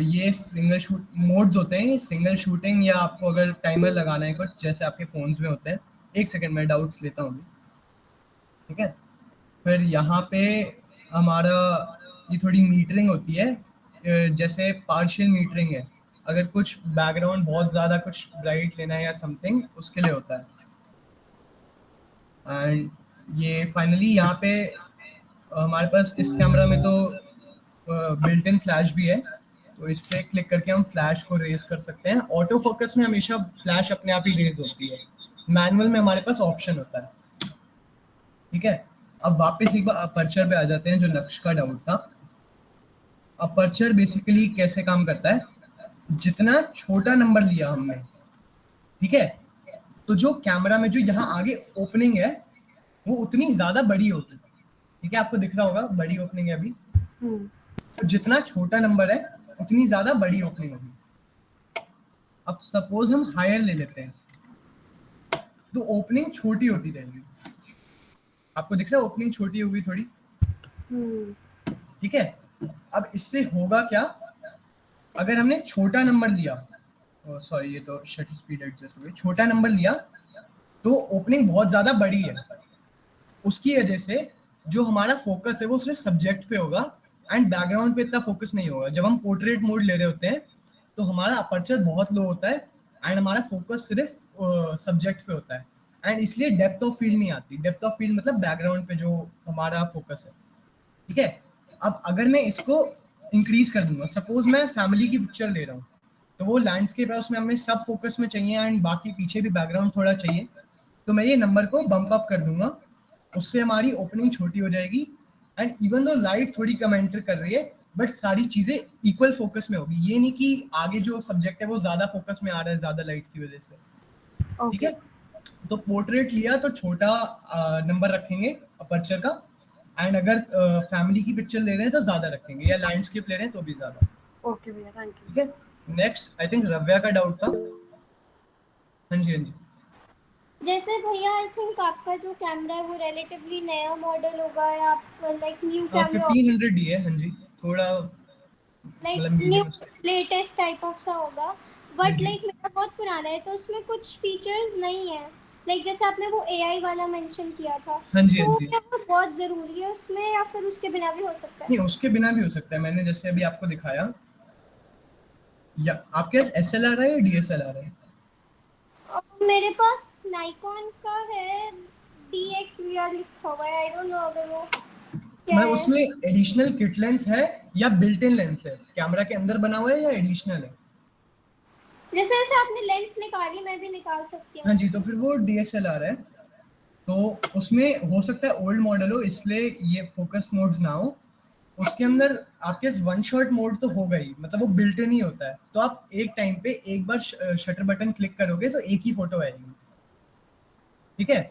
B: ये सिंगल शूट मोड्स होते हैं, सिंगल शूटिंग, या आपको अगर टाइमर लगाना है कुछ जैसे आपके फोन्स में होते हैं। एक सेकंड में डाउट्स लेता हूँ, ठीक है। फिर यहाँ पे हमारा ये थोड़ी मीटरिंग होती है, जैसे पार्शियल मीटरिंग है, अगर कुछ बैकग्राउंड बहुत ज़्यादा कुछ ब्राइट लेना है या समथिंग, उसके लिए होता है। एंड ये फाइनली यहाँ पे हमारे पास इस कैमरा में तो बिल्ट इन फ्लैश भी है, तो इस पर क्लिक करके हम फ्लैश को रेज कर सकते हैं। ऑटो फोकस में हमेशा फ्लैश अपने आप ही रेज होती है, मैनुअल में हमारे पास ऑप्शन होता है, ठीक है। अब वापस एक बार अपर्चर पे आ जाते हैं, जो नक्श का डाउट था। अपर्चर बेसिकली कैसे काम करता है, जितना छोटा नंबर लिया हमने, ठीक है, तो जो कैमरा में जो यहाँ आगे ओपनिंग है वो उतनी ज्यादा बड़ी होगी, ठीक है। आपको दिख रहा होगा बड़ी ओपनिंग है अभी, तो जितना छोटा नंबर है उतनी ज्यादा बड़ी ओपनिंग होगी। अब सपोज हम हायर ले लेते हैं तो ओपनिंग छोटी होती रहेगी, आपको दिख रहा है ओपनिंग छोटी होगी थोड़ी, ठीक है। अब इससे होगा क्या, अगर हमने छोटा नंबर लिया, सॉरी ये तो शटर स्पीड एडजस्ट हो गई, छोटा नंबर लिया तो ओपनिंग बहुत ज्यादा बड़ी है, उसकी वजह से जो हमारा फोकस है वो सिर्फ सब्जेक्ट पे होगा एंड बैकग्राउंड पे इतना फोकस नहीं होगा। जब हम पोर्ट्रेट मोड ले रहे होते हैं तो हमारा अपर्चर बहुत लो होता है एंड हमारा फोकस सिर्फ सब्जेक्ट पे होता है, एंड इसलिए डेप्थ ऑफ फील्ड नहीं आती। डेप्थ ऑफ फील्ड मतलब बैकग्राउंड पे जो हमारा फोकस है, ठीक है। अब अगर मैं इसको इंक्रीज कर दूंगा, सपोज मैं फैमिली की पिक्चर ले रहा हूँ तो वो लैंडस्केप है, उसमें हमें सब फोकस में चाहिए एंड बाकी पीछे भी बैकग्राउंड थोड़ा चाहिए, तो मैं ये नंबर को बम्प अप कर दूंगा, उससे हमारी ओपनिंग छोटी हो जाएगी एंड इवन दो लाइट थोड़ी कम एंटर कर रही है बट सारी चीजें इक्वल फोकस में होगी। ये नहीं कि आगे जो सब्जेक्ट है वो ज्यादा फोकस में आ रहा है ज्यादा लाइट की वजह से, ठीक है। तो पोर्ट्रेट लिया तो छोटा नंबर रखेंगे अपर्चर का, एंड अगर फैमिली की पिक्चर ले रहे हैं तो ज्यादा रखेंगे, या लैंडस्केप ले रहे हैं तो भी ज्यादा।
C: ओके भैया, थैंक यू।
B: ठीक है। नेक्स्ट आई थिंक रव्या का डाउट था। हाँ जी, हाँ जी।
H: जैसे भैया आई थिंक आपका जो कैमरा है वो रिलेटिवली नया मॉडल होगा, या आप लाइक न्यू कैमरा
B: 1500D है, हाँ जी, थोड़ा
H: लाइक
B: मतलब
H: new
B: medium.
H: Latest type of सा होगा,
B: हाँ
H: बट
B: जी।
H: लाइक मेरा बहुत पुराना है तो उसमें कुछ फीचर्स नहीं है, लाइक जैसे आपने वो एआई वाला मेंशन किया था,
B: हाँ जी,
H: तो
B: हाँ जी।
H: क्या वो बहुत जरूरी है उसमें, या फिर उसके बिना भी हो सकता है?
B: नहीं, उसके बिना भी हो सकता है। मैंने जैसे अभी आपको दिखाया, या आपके पास SLR है या DSLR है?
H: और मेरे पास नाइकॉन का है, DXVR लिखा हुआ है, आई डोंट नो अगर वो क्या
B: मैं
H: है।
B: उसमें एडिशनल किट लेंस है या बिल्ट इन लेंस है, कैमरा के अंदर बना हुआ है या एडिशनल है?
H: जैसे जैसे आपने लेंस निकाली मैं भी निकाल सकती हूँ।
B: हाँ जी, तो फिर वो DSLR है। तो उसमें हो सकता है ओल्ड मॉडल हो, इसलिए ये फोकस मोड्स ना हो। उसके अंदर आपके वन शॉट मोड तो होगा ही, मतलब वो बिल्ट इन ही होता है। तो आप एक टाइम पे एक बार शटर बटन क्लिक करोगे तो एक ही फोटो आएगी, ठीक है।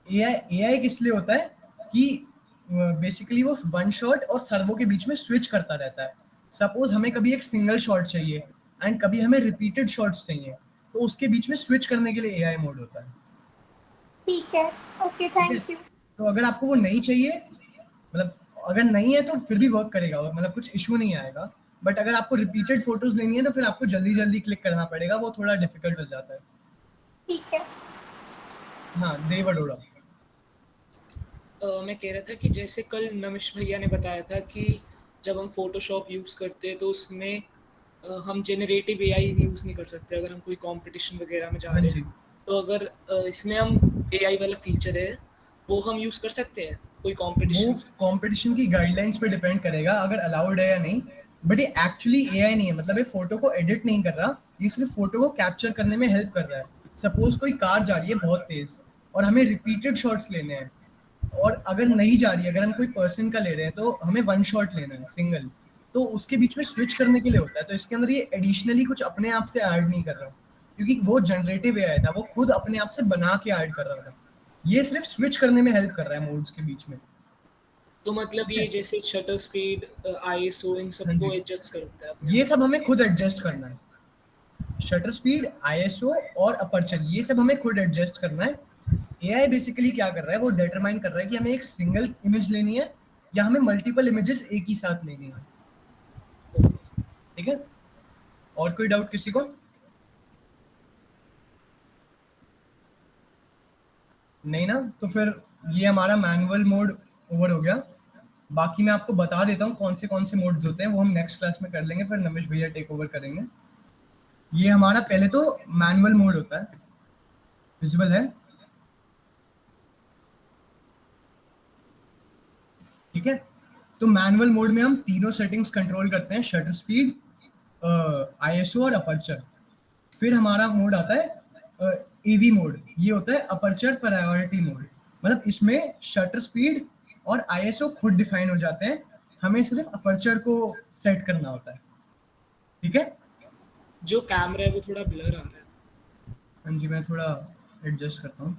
B: एआई किस लिए होता है कि बेसिकली वो वन शॉट और सर्वो के बीच में स्विच करता रहता है। सपोज हमें कभी एक सिंगल शॉट चाहिए एंड कभी हमें रिपीटेड शॉट्स चाहिए, तो उसके बीच में स्विच करने के लिए एआई मोड होता है।
H: ठीक है, ओके, थैंक यू।
B: तो अगर आपको वो नहीं चाहिए, मतलब अगर नहीं है तो फिर भी वर्क करेगा, मतलब कुछ इशू नहीं आएगा। बट अगर आपको रिपीटेड फोटोज लेनी है तो फिर आपको जल्दी जल्दी क्लिक करना पड़ेगा, वो थोड़ा डिफिकल्ट हो जाता है।
H: ठीक है।
B: हाँ, देव अरोड़ा।
G: मैं कह रहा था कि जैसे कल नमिश भैया ने बताया था कि जब हम फोटोशॉप यूज़ करते हैं तो उसमें हम जेनरेटिव एआई यूज़ नहीं कर सकते अगर हम कोई कंपटीशन वगैरह में जा
B: हाँ
G: रहे
B: जी।
G: हैं। तो अगर इसमें हम एआई वाला फीचर है वो हम यूज़ कर सकते हैं कोई
B: वो
G: कंपटीशन?
B: कंपटीशन की गाइडलाइंस पे डिपेंड करेगा अगर अलाउड है या नहीं। बट ये एक्चुअली एआई नहीं है, मतलब ये फोटो को एडिट नहीं कर रहा, ये सिर्फ फोटो को कैप्चर करने में हेल्प कर रहा है। सपोज कोई कार जा रही है बहुत तेज और हमें रिपीटेड शॉट्स लेने हैं, और अगर नहीं जा रही है, अगर हम कोई पर्सन का ले रहे हैं तो हमें वन शॉट लेना है सिंगल, तो उसके बीच में स्विच करने के लिए होता है। तो इसके अंदर ये एडिशनली कुछ अपने आप से ऐड नहीं कर रहा, क्योंकि वो जनरेटिव एआई था, वो खुद अपने आप से बना के ऐड कर रहा था। ये सिर्फ स्विच करने में हेल्प कर रहा है मोड्स के बीच में।
G: तो मतलब ये जैसे शटर स्पीड, आईएसओ इन
B: हाँ
G: सबको
B: जी।
G: एडजस्ट करता है अपने
B: ये
G: आप?
B: सब हमें खुद एडजस्ट करना है। शटर स्पीड, आईएसओ और अपर्चर, ये सब हमें खुद एडजस्ट करना है। एआई बेसिकली क्या कर रहा है, वो डिटरमाइन कर रहा है कि हमें एक सिंगल इमेज लेनी है या हमें मल्टीपल इमेजेस एक ही साथ लेनी है, ठीक है। और कोई डाउट किसी को? नहीं ना, तो फिर ये हमारा मैनुअल मोड ओवर हो गया। बाकी मैं आपको बता देता हूँ कौन से मोड्स होते हैं, वो हम नेक्स्ट क्लास में कर लेंगे, फिर नमिश भैया टेक ओवर करेंगे। ये हमारा पहले तो मैनुअल मोड होता है, विजिबल है, ठीक है। तो मैनुअल मोड में हम तीनों सेटिंग्स कंट्रोल करते हैं, शटर स्पीड, आईएसओ और अपर्चर। फिर हमारा मोड आता है एवी मोड, ये होता है अपर्चर प्रायोरिटी मोड। मतलब इसमें शटर स्पीड और आईएसओ खुद डिफाइन हो जाते हैं, हमें सिर्फ अपर्चर को सेट करना होता है, ठीक है।
G: जो कैमरा है वो थोड़ा ब्लर आ रहा है।
B: हाँ जी, मैं थोड़ा एडजस्ट करता हूँ,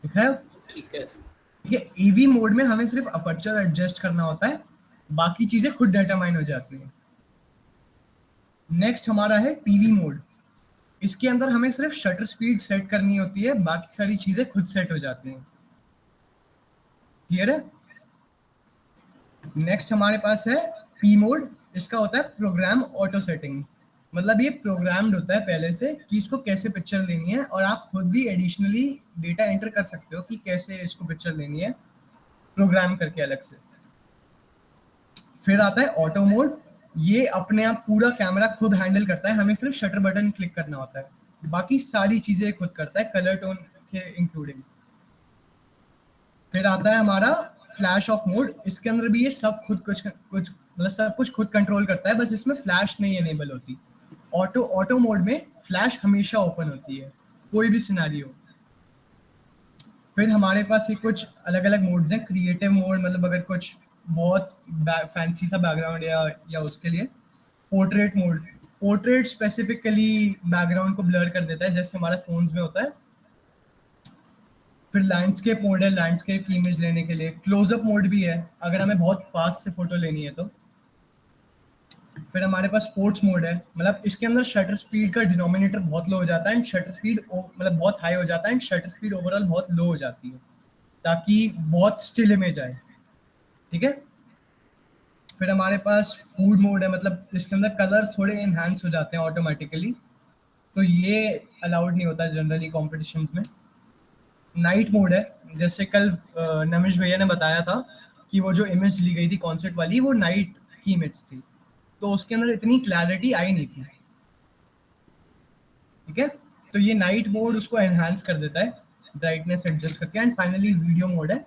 B: दिख रहा है?
G: ठीक है।
B: ठीक है, ईवी मोड में हमें सिर्फ अपर्चर एडजस्ट करना होता है, बाकी चीजें खुद डिटरमाइन हो जाती हैं। नेक्स्ट हमारा है टीवी मोड। इसके अंदर हमें सिर्फ शटर स्पीड सेट करनी होती है, बाकी सारी चीजें खुद सेट हो जाती हैं, क्लियर है? नेक्स्ट हमारे पास है पी मोड। इसका होता है प्रोग्राम ऑटो सेटिंग, मतलब ये प्रोग्राम्ड होता है पहले से कि इसको कैसे पिक्चर लेनी है, और आप खुद भी एडिशनली डेटा एंटर कर सकते हो कि कैसे इसको पिक्चर लेनी है, प्रोग्राम करके अलग से। फिर आता है ऑटो मोड, ये अपने आप पूरा कैमरा खुद हैंडल करता है, हमें सिर्फ शटर बटन क्लिक करना होता है, बाकी सारी चीजें खुद करता है, कलर टोन के इंक्लूडिंग। फिर आता है हमारा फ्लैश ऑफ मोड। इसके अंदर भी ये सब खुद कुछ मतलब सब कुछ खुद कंट्रोल करता है, बस इसमें फ्लैश नहीं एनेबल होती। ऑटो मोड में फ्लैश हमेशा ओपन होती है, कोई भी सिनेरियो। फिर हमारे पास ये कुछ अलग अलग मोड्स हैं। क्रिएटिव मोड मतलब अगर कुछ बहुत फैंसी सा बैकग्राउंड या उसके लिए। Portrait mode, portrait specifically background को ब्लर कर देता है जैसे हमारे फोन्स में होता है। फिर लैंडस्केप मोड है, लैंडस्केप की इमेज लेने के लिए। क्लोजअप मोड भी है अगर हमें बहुत पास से फोटो लेनी है तो। फिर हमारे पास स्पोर्ट्स मोड है, मतलब इसके अंदर शटर स्पीड का डिनोमिनेटर बहुत लो हो जाता है एंड शटर स्पीड मतलब बहुत हाई हो जाता है एंड शटर स्पीड ओवरऑल बहुत लो हो जाती है ताकि बहुत स्टिल इमेज आए, ठीक है। फिर हमारे पास फूड मोड है, मतलब इसके अंदर कलर्स थोड़े इनहांस हो जाते हैं ऑटोमेटिकली, तो ये अलाउड नहीं होता जनरली कॉम्पिटिशन्स में। नाइट मोड है, जैसे कल नमिश भैया ने बताया था कि वो जो इमेज ली गई थी कॉन्सर्ट वाली वो नाइट की इमेज थी, तो उसके अंदर इतनी क्लैरिटी आई नहीं थी, ठीक है। तो ये नाइट मोड उसको एनहांस कर देता है ब्राइटनेस एडजस्ट करके। एंड फाइनली वीडियो मोड है,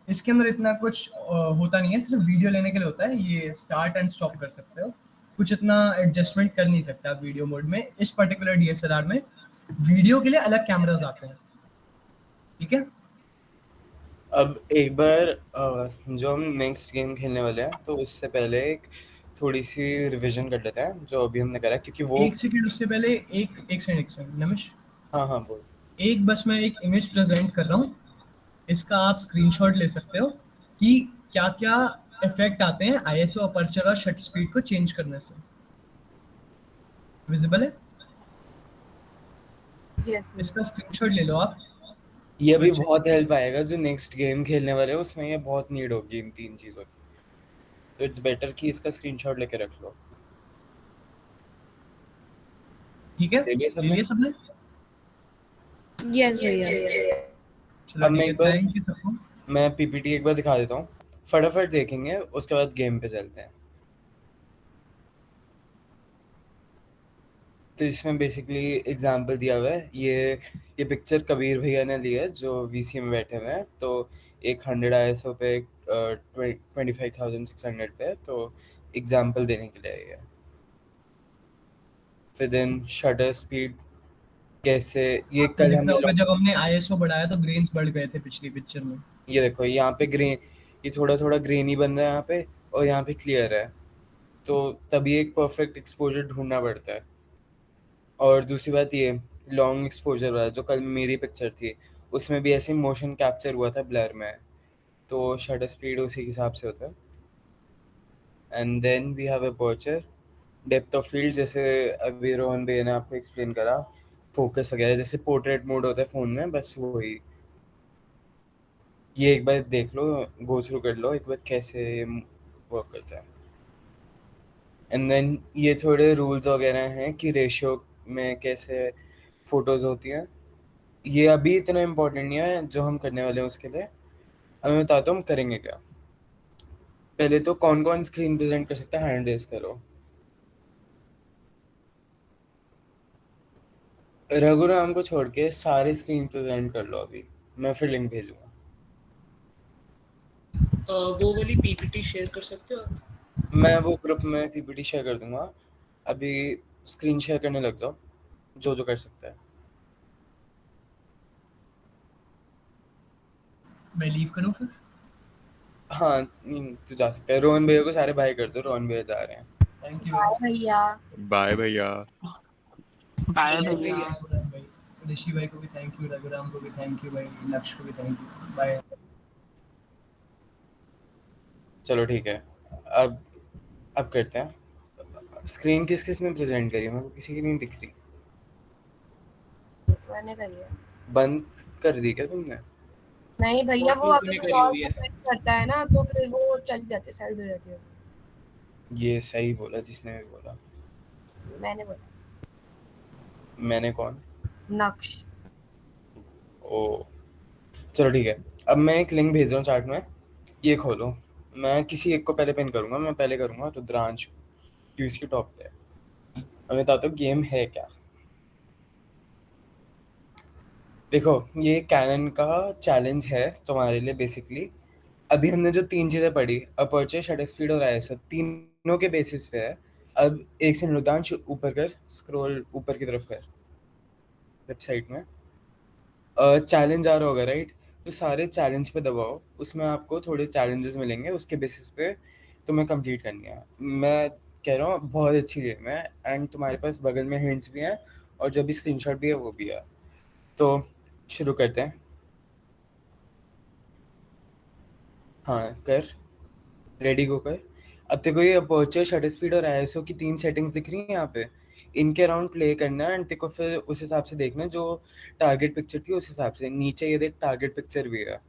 B: इसके अंदर इतना कुछ होता नहीं है, सिर्फ वीडियो लेने के लिए होता है। ये स्टार्ट एंड स्टॉप कर सकते हो, कुछ इतना एडजस्टमेंट कर नहीं सकता आप वीडियो मोड में। इस पर्टिकुलर डीएसएलआर में वीडियो के लिए अलग कैमरास आते हैं, ठीक है।
A: अब एक बार जो हम नेक्स्ट गेम खेलने वाले हैं तो उससे पहले एक थोड़ी सी रिवीजन कर लेते हैं जो अभी हमने करा, क्योंकि वो
B: एक सेकंड, उससे पहले एक सेकंड नमिश,
A: हाँ हाँ बोल।
B: एक बस मैं एक इमेज प्रेजेंट कर रहा हूँ, इसका आप स्क्रीनशॉट ले सकते हो कि क्या क्या इफेक्ट आते हैं आईएसओ अपर्चर और शटर स्पीड को चेंज करने से। विजिबल है?
C: यस
B: इसका स्क्रीनशॉट ले लो आप।
A: ये भी बहुत हेल्प आएगा, जो नेक्स्ट गेम खेलने वाले हैं उसमें ये बहुत नीड होगी इन 3 चीज़ों की, तो इट्स बेटर कि इसका स्क्रीनशॉट लेके रख लो।
B: ठीक है,
A: ले लिया
B: ले
A: सबने?
B: लिया सबने?
C: यस भैया।
B: चलो
A: अब मैं
B: ठीक है,
A: एक बार
B: थैंक यू सबको।
A: मैं पीपीटी एक बार दिखा देता हूँ, फटाफट देखेंगे, उसके बाद गेम पे चलते हैं। तो इसमें बेसिकली एग्जांपल दिया हुआ है, ये पिक्चर कबीर भैया ने ली है जो वीसी में बैठे हुए हैं। तो एक 100 आईएसओ पे 25,600 पे, तो एग्जांपल देने के लिए है। फिर देन शटर स्पीड कैसे, ये
B: आपको
A: कल
B: दिख रहा
A: हमने
B: होगा जब हमने आईएसओ बढ़ाया तो ग्रेन्स बढ़ गए थे पिछली पिक्चर में।
A: ये देखो यहाँ पे ग्रीन, ये थोड़ा थोड़ा ग्रेनी बन रहा है यहाँ पे, और यहाँ पे क्लियर है, तो तभी एक परफेक्ट एक्सपोजर ढूंढना पड़ता है। और दूसरी बात ये लॉन्ग एक्सपोजर वाला, जो कल मेरी पिक्चर थी उसमें भी ऐसे मोशन कैप्चर हुआ था ब्लर में, तो शटर स्पीड उसी के हिसाब से होता है। And then we have aperture, depth of field, जैसे अभी रोहन भैया ने आपको एक्सप्लेन करा, फोकस वगैरह जैसे पोर्ट्रेट मोड होता है फ़ोन में, बस वही। ये एक बार देख लो, गो थ्रू कर लो एक बार कैसे वर्क करता है। एंड देन ये थोड़े रूल्स वगैरह हैं कि रेशियो में कैसे फ़ोटोज़ होती हैं। ये अभी इतना इम्पोर्टेंट नहीं है जो हम करने वाले हैं उसके लिए। अब मैं बताता हूँ हम करेंगे क्या। पहले तो कौन कौन स्क्रीन प्रेजेंट कर सकता है, हैंड रेज करो। रघुराम को छोड़ के सारे स्क्रीन प्रेजेंट कर लो अभी, मैं फिर लिंक भेजूंगा।
G: वो वाली पीपीटी शेयर कर सकते हो आप?
A: मैं वो ग्रुप में पीपीटी शेयर कर दूंगा, अभी स्क्रीन शेयर करने लग जाओ जो जो कर सकता है।
B: मैं लीव करूं फिर?
A: हाँ तू जा सकता है। रोहन भैया को सारे बाय कर दो, रोहन भैया जा रहे हैं।
B: थैंक यू
C: बाय भैया।
D: बाय भैया।
F: बाय
G: बाय
F: भैया।
B: भाई, ऋषि भाई को भी थैंक यू, रघुराम को भी थैंक यू भाई, लक्ष्य को भी थैंक यू। बाय।
A: चलो ठीक है, अब करते हैं। स्क्रीन किस किस ने प्रेजेंट करी है, मेरे को किसी की नहीं दिख रही।
C: मैंने करी है।
A: बंद कर दी क्या तुमने?
C: नहीं भैया, वो
G: और
C: अगर
G: तूने करी
C: कॉल
G: हुई है।
C: को करता है ना तो फिर वो चली जाती है, साइड हो जाती है।
A: ये सही बोला जिसने भी बोला।
C: मैंने बोला
A: मैंने कौन?
C: नक्श।
A: ओ चलो ठीक है, अब मैं एक लिंक भेज रहा हूँ चैट में, ये खोलो। मैं किसी एक को पहले पिन करूँगा, मैं पहले करूँगा रुद्रांश क्योंकि इसकी टॉप पे है। अब मैं बताता हूँ गेम है क्या। देखो ये कैनन का चैलेंज है तुम्हारे लिए बेसिकली। अभी हमने जो 3 चीज़ें पढ़ी, अपर्चर, शटर स्पीड और आईएसओ, तीनों के बेसिस पे है। अब एक से रुद्रांश ऊपर कर, स्क्रॉल ऊपर की तरफ कर वेबसाइट में। चैलेंज आ रहा होगा राइट, तो सारे चैलेंज पे दबाओ, उसमें आपको थोड़े चैलेंजेस मिलेंगे, उसके बेसिस पे तुम्हें कंप्लीट करनी है। मैं कह रहा हूँ बहुत अच्छी गेम है, एंड तुम्हारे पास बगल में हिंट्स भी हैं और जो भी स्क्रीनशॉट भी है वो भी है। तो शुरू करते हैं। हाँ कर, रेडी गो कर। अब तेको ये अपर्चर, शटर स्पीड और आईएसओ की 3 सेटिंग्स दिख रही हैं यहाँ पे, इनके अराउंड प्ले करना है, एंड तेको फिर उस हिसाब से देखना है जो टारगेट पिक्चर थी उस हिसाब से। नीचे ये देख टारगेट पिक्चर भी है,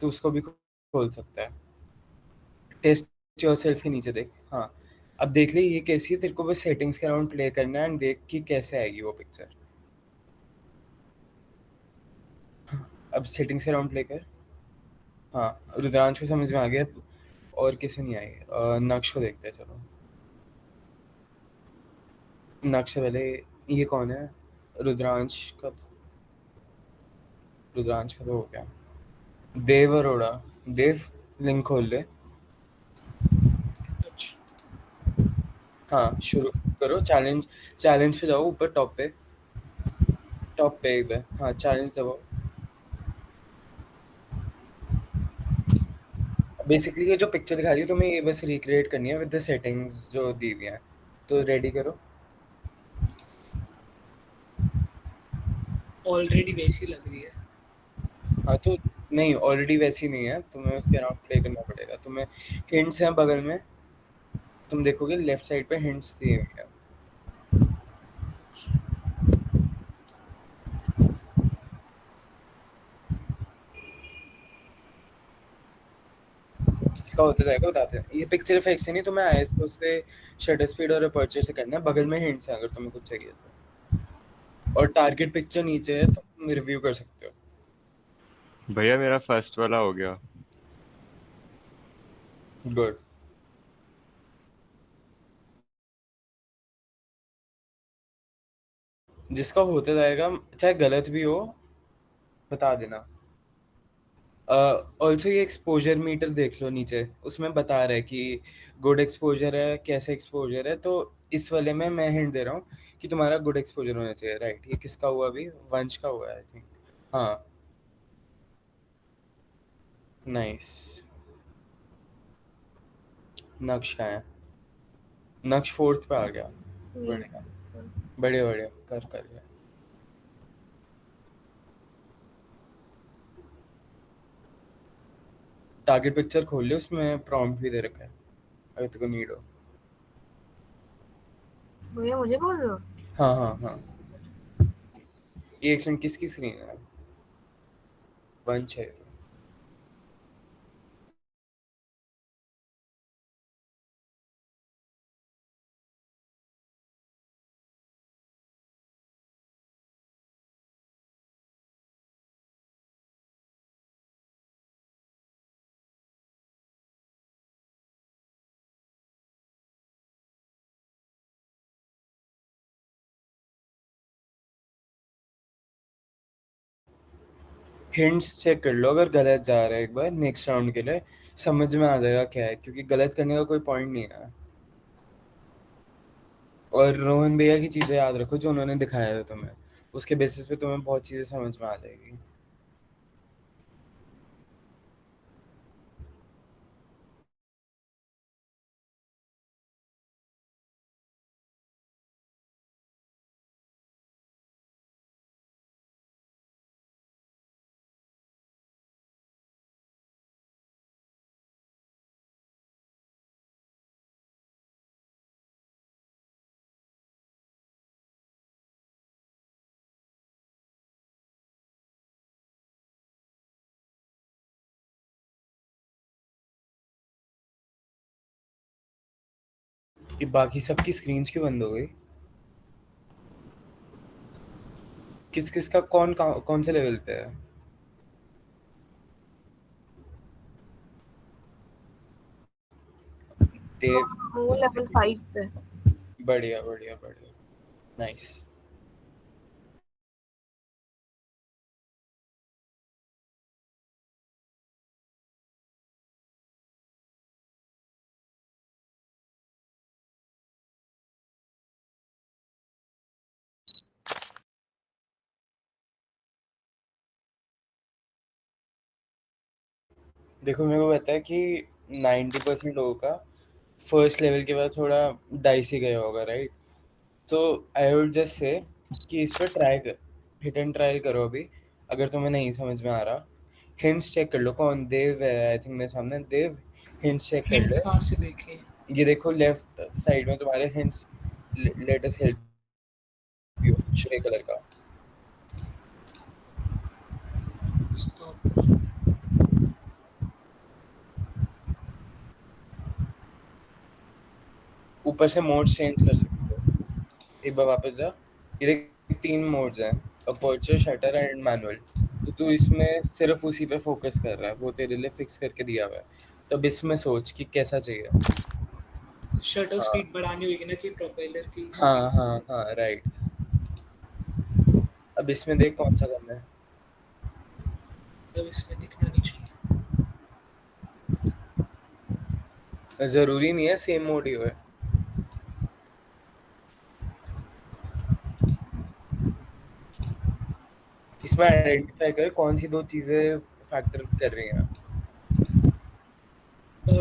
A: तो उसको भी खोल सकता है। टेस्ट योरसेल्फ के नीचे देख। हाँ, अब देख ले ये कैसी है, तेरे को बस सेटिंग्स के अराउंड प्ले करना है एंड देख कि कैसे आएगी वो पिक्चर। अब सेटिंग्स के अराउंड प्ले कर। हाँ, रुद्रांश को समझ में आ गया, और किसे नहीं आई। नक्श को देखते हैं, चलो। नक्श से पहले ये कौन है? रुद्रांश का, रुद्रांश का तो हो गया। देव अरोड़ा। देव, लिंक खोल ले।
G: अच्छा,
A: हाँ, शुरू करो। चैलेंज, चैलेंज पे जाओ, ऊपर टॉप पे, टॉप पे एक बार। हाँ, चैलेंज दबाओ। बेसिकली ये जो पिक्चर दिखा रही है तुम्हें, ये बस रिक्रिएट करनी है विद द सेटिंग्स जो दी हुई हैं। तो रेडी करो।
G: ऑलरेडी वैसी लग रही है।
A: हाँ तो नहीं, ऑलरेडी वैसी नहीं है, तुम्हें उसके अराउंड प्ले करना पड़ेगा। तुम्हें हिंट्स हैं बगल में, तुम देखोगे लेफ्ट साइड पे हिंट्स दिए हुए हैं। इसका होता जाएगा, बताते हैं। ये पिक्चर इफेक्ट से नहीं, तुम्हें आईएसओ से, शटर स्पीड और अपर्चर से करना है। बगल में हिंट्स हैं अगर तुम्हें कुछ चाहिए तो, और टारगेट पिक्चर नीचे है, तुम रिव्यू कर सकते हो।
D: भैया मेरा फर्स्ट वाला हो गया।
A: गुड। जिसका होता जाएगा, चाहे गलत भी हो, बता देना। ऑल्सो ये एक्सपोजर मीटर देख लो नीचे, उसमें बता रहा है कि गुड एक्सपोजर है, कैसे एक्सपोजर है। तो इस वाले में मैं हिंट दे रहा हूँ कि तुम्हारा गुड एक्सपोजर होना चाहिए, राइट। ये किसका हुआ अभी? वंश का हुआ है आई थिंक। हाँ, नाइस। नक्श का है, नक्श फोर्थ पे आ गया। बढ़िया बढ़िया बढ़िया, कर कर गया। टारगेट पिक्चर खोल लियो, उसमें प्रॉम्प्ट भी दे रखा है अगर तेरे को नीड हो।
C: भैया मुझे बोल रहे हो?
A: हाँ हाँ हाँ। ये एक सेकंड, किसकी स्क्रीन है? वंश है। हिंट्स चेक कर लो, अगर गलत जा रहा है एक बार नेक्स्ट राउंड के लिए समझ में आ जाएगा क्या है, क्योंकि गलत करने का कोई पॉइंट नहीं है। और रोहन भैया की चीज़ें याद रखो जो उन्होंने दिखाया था तुम्हें, उसके बेसिस पे तुम्हें बहुत चीज़ें समझ में आ जाएगी। ये बाकी सबकी स्क्रीन्स क्यों बंद हो गई? किस किस का कौन से लेवल पे है? देव।
C: वो लेवल 5 पे।
A: बढ़िया बढ़िया बढ़िया, नाइस। देखो मेरे को पता है कि 90% लोगों का फर्स्ट लेवल के बाद थोड़ा डाइसी गया होगा, राइट? तो आई वुड जस्ट से कि इस पर ट्राई कर, हिट एंड ट्रायल करो अभी, अगर तुम्हें नहीं समझ में आ रहा। हिंट्स चेक कर लो, कौन देव है आई थिंक मेरे सामने, देव हिंट्स चेक कर
G: हिंट्स
A: ले।
G: कहाँ से देखें?
A: ये देखो लेफ्ट साइड में तुम्हारे hints, let us help you, श्रे कलर का।
G: स्टॉप।
A: ऊपर से मोड्स चेंज कर सकते हो, एक बार वापस जा। ये देख 3 मोड्स हैं, अपर्चर, शटर एंड मैनुअल। तो तू इसमें सिर्फ उसी पे फोकस कर रहा है, वो तेरे लिए फिक्स करके दिया हुआ है। तो अब इसमें सोच कि कैसा चाहिए।
G: शटर
A: हाँ
G: स्पीड बढ़ानी होगी ना कि प्रोपेलर की
A: हाँ
G: स्पीड।
A: हाँ हाँ राइट। अब इसमें देख कौन सा करना है।
G: तब इसमें दिखना नहीं चाहिए।
A: जरूरी नहीं है सेम मोड ही हो। इसमें आइडेंटिफाई कर कौन सी 2 चीजें फैक्टर कर रही हैं।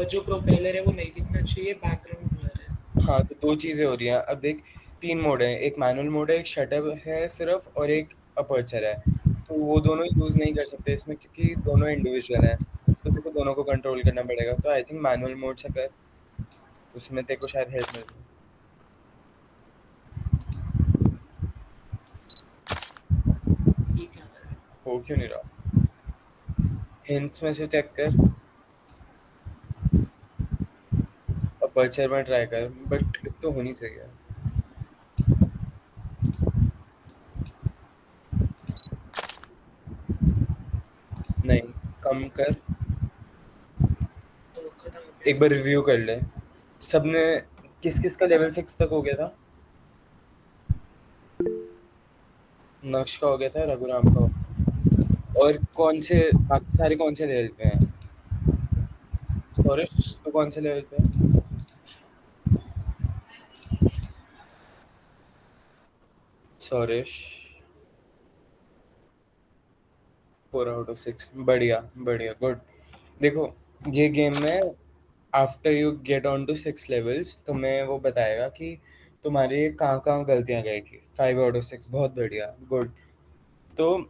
G: जो प्रोपेलर है वो नहीं दिखना चाहिए, बैकग्राउंड ब्लर है।
A: हाँ तो 2 चीजें हो रही हैं। अब देख 3 मोड है, एक मैनुअल मोड है, एक शटर है सिर्फ, और एक अपर्चर है। तो वो दोनों यूज नहीं कर सकते इसमें क्योंकि दोनों इंडिविजुअल हैं। तो देखो दोनों को कंट्रोल करना पड़ेगा, तो आई थिंक मैनुअल मोड से कर, उसमें तेरे को शायद हेल्प मिल जाए।
G: ठीक है।
A: हो क्यों नहीं रहा? हिंट्स में से चेक कर, अपर्चर में ट्राई कर, बट क्लिक तो होनी चाहिए। नहीं, कम कर,
G: तो खत्म हो गया।
A: एक बार रिव्यू कर ले। सबने किस किस का लेवल 6 तक हो गया था? नक्श का हो गया था, रघुराम का हो गया। और कौन से बाकी सारे कौन से लेवल पे हैं? सौरश तो कौन से लेवल पे है? सौरश 4/6, बढ़िया बढ़िया, गुड। देखो ये गेम में after you get on to 6 levels तुम्हें वो बताएगा कि तुम्हारी कहाँ कहाँ गलतियाँ गई थी। 5/6, बहुत बढ़िया, गुड। तो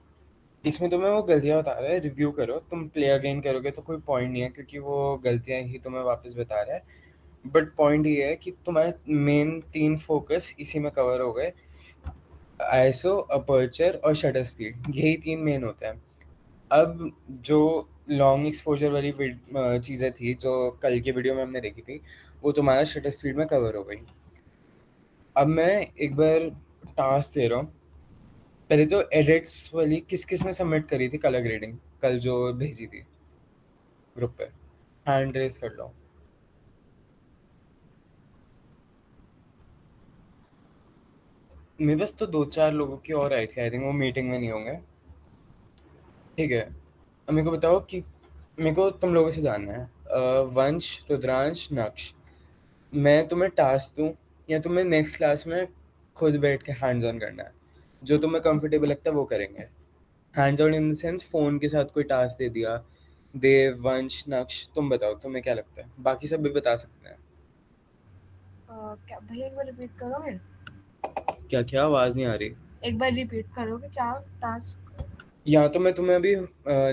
A: इसमें तुम्हें वो गलतियाँ बता रहा है, रिव्यू करो। तुम प्ले अगेन करोगे तो कोई पॉइंट नहीं है क्योंकि वो गलतियाँ ही तुम्हें वापस बता रहा है। बट पॉइंट ये है कि तुम्हारे मेन 3 फोकस इसी में कवर हो गए, आईएसओ, अपर्चर और शटर स्पीड, यही 3 मेन होते हैं। अब जो लॉन्ग एक्सपोजर वाली चीज़ें थी जो कल की वीडियो में हमने देखी थी, वो तुम्हारा शटर स्पीड में कवर हो गई। अब मैं एक बार टास्क दे रहा हूँ। पहले तो एडिट्स वाली किस किस ने सबमिट करी थी कलर ग्रेडिंग, कल जो भेजी थी ग्रुप पे? हैंड रेस कर लो। मेरे पास तो 2-4 लोगों की और आई थी, आई थिंक वो मीटिंग में नहीं होंगे। ठीक है, अब मेरे को बताओ कि मेरे को तुम लोगों से जानना है, वंश, रुद्रांश, नक्श, मैं तुम्हें टास्क दूं या तुम्हें नेक्स्ट क्लास में खुद बैठ के हैंड्स ऑन करना है? जो तुम्हें कंफर्टेबल लगता है वो करेंगे। Hands on in the sense phone के साथ कोई टास्क दे दिया। देव, वंश, नक्श, तुम बताओ तुम्हें क्या लगता है, बाकी सब भी बता सकते हैं।
C: क्या भैया एक बार रिपीट करोगे?
A: क्या क्या आवाज़ नहीं आ रही?
C: एक बार रिपीट करोगे क्या टास्क?
A: या तो मैं तुम्हें अभी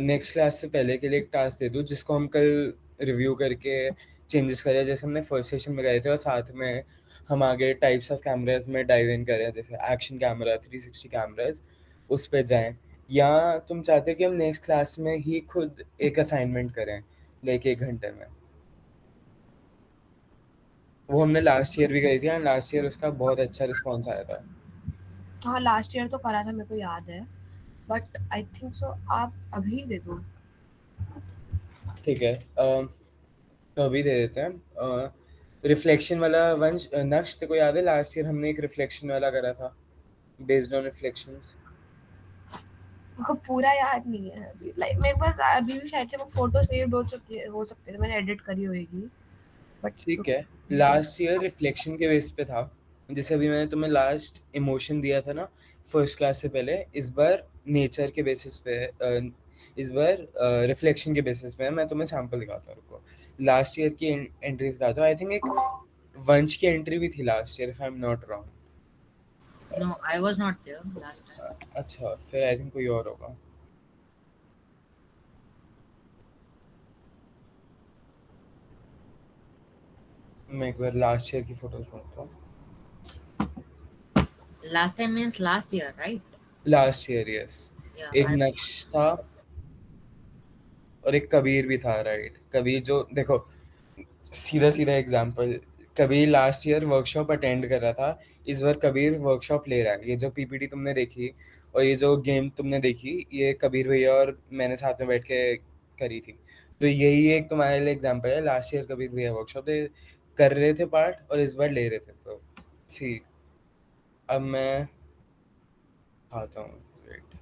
A: नेक्स्ट क्लास से पहले के लिए एक टास्क दे दूँ जिसको हम कल रिव्यू करके चेंजेस करें, जैसे हमने फर्स्ट सेशन में गए थे, और साथ में हम आगे टाइप्स ऑफ कैमराज में डाइव इन करें, जैसे एक्शन कैमरा, 360 कैमराज, उस पे जाएं। या तुम चाहते हो कि हम नेक्स्ट क्लास में ही खुद एक असाइनमेंट करें लेके 1 घंटे में? वो हमने लास्ट ईयर भी करी थी, एंड लास्ट ईयर उसका बहुत अच्छा रिस्पॉन्स आया था।
C: हाँ लास्ट ईयर तो करा था, मेरे को याद है, बट आई थिंक सो आप अभी दे दो।
A: ठीक है, तो अभी दे देते हैं। रिफ्लेक्शन वाला वंश, नक्श तेरे को याद है लास्ट ईयर हमने एक रिफ्लेक्शन वाला करा था, बेस्ड ऑन रिफ्लेक्शंस?
C: मेरे को पूरा याद नहीं है अभी, लाइक मेरे पास अभी भी शायद से वो फोटो सेव हो सकते थे, मैंने एडिट करी होगी, बट
A: ठीक है, लास्ट ईयर रिफ्लेक्शन के बेस पे था। जैसे अभी मैंने तुम्हें लास्ट इमोशन दिया था ना फर्स्ट क्लास से पहले, इस बार नेचर के बेसिस पे इस बार रिफ्लेक्शन के बेसिस पे है। मैं तुम्हें सैंपल दिखाता हूँ, रुको। लास्ट ईयर की एंट्रीज दिखाता हूँ। आई थिंक एक वंश की एंट्री भी थी last year, if I am not wrong.
E: No, I was not there last time.
A: अच्छा, फिर आई थिंक कोई और होगा। मैं एक बार लास्ट ईयर की फोटोज ढूंढता हूँ।
E: Last time means last year, right?
A: Last year, yes.
E: Yeah,
A: एक नक्श था और एक कबीर भी था, राइट। कबीर जो देखो, सीधा सीधा example, Kabir last year workshop attend कर रहा था, इस बार कबीर वर्कशॉप ले रहा है। ये जो पीपीटी तुमने देखी और ये जो गेम तुमने देखी, ये कबीर भैया और मैंने साथ में बैठ के करी थी। तो यही एक तुम्हारे लिए एग्जांपल है। लास्ट ईयर कबीर भैया वर्कशॉप कर रहे थे पार्ट और इस बार ले रहे थे। तो सी, अब मैं आता हूँ, वेट,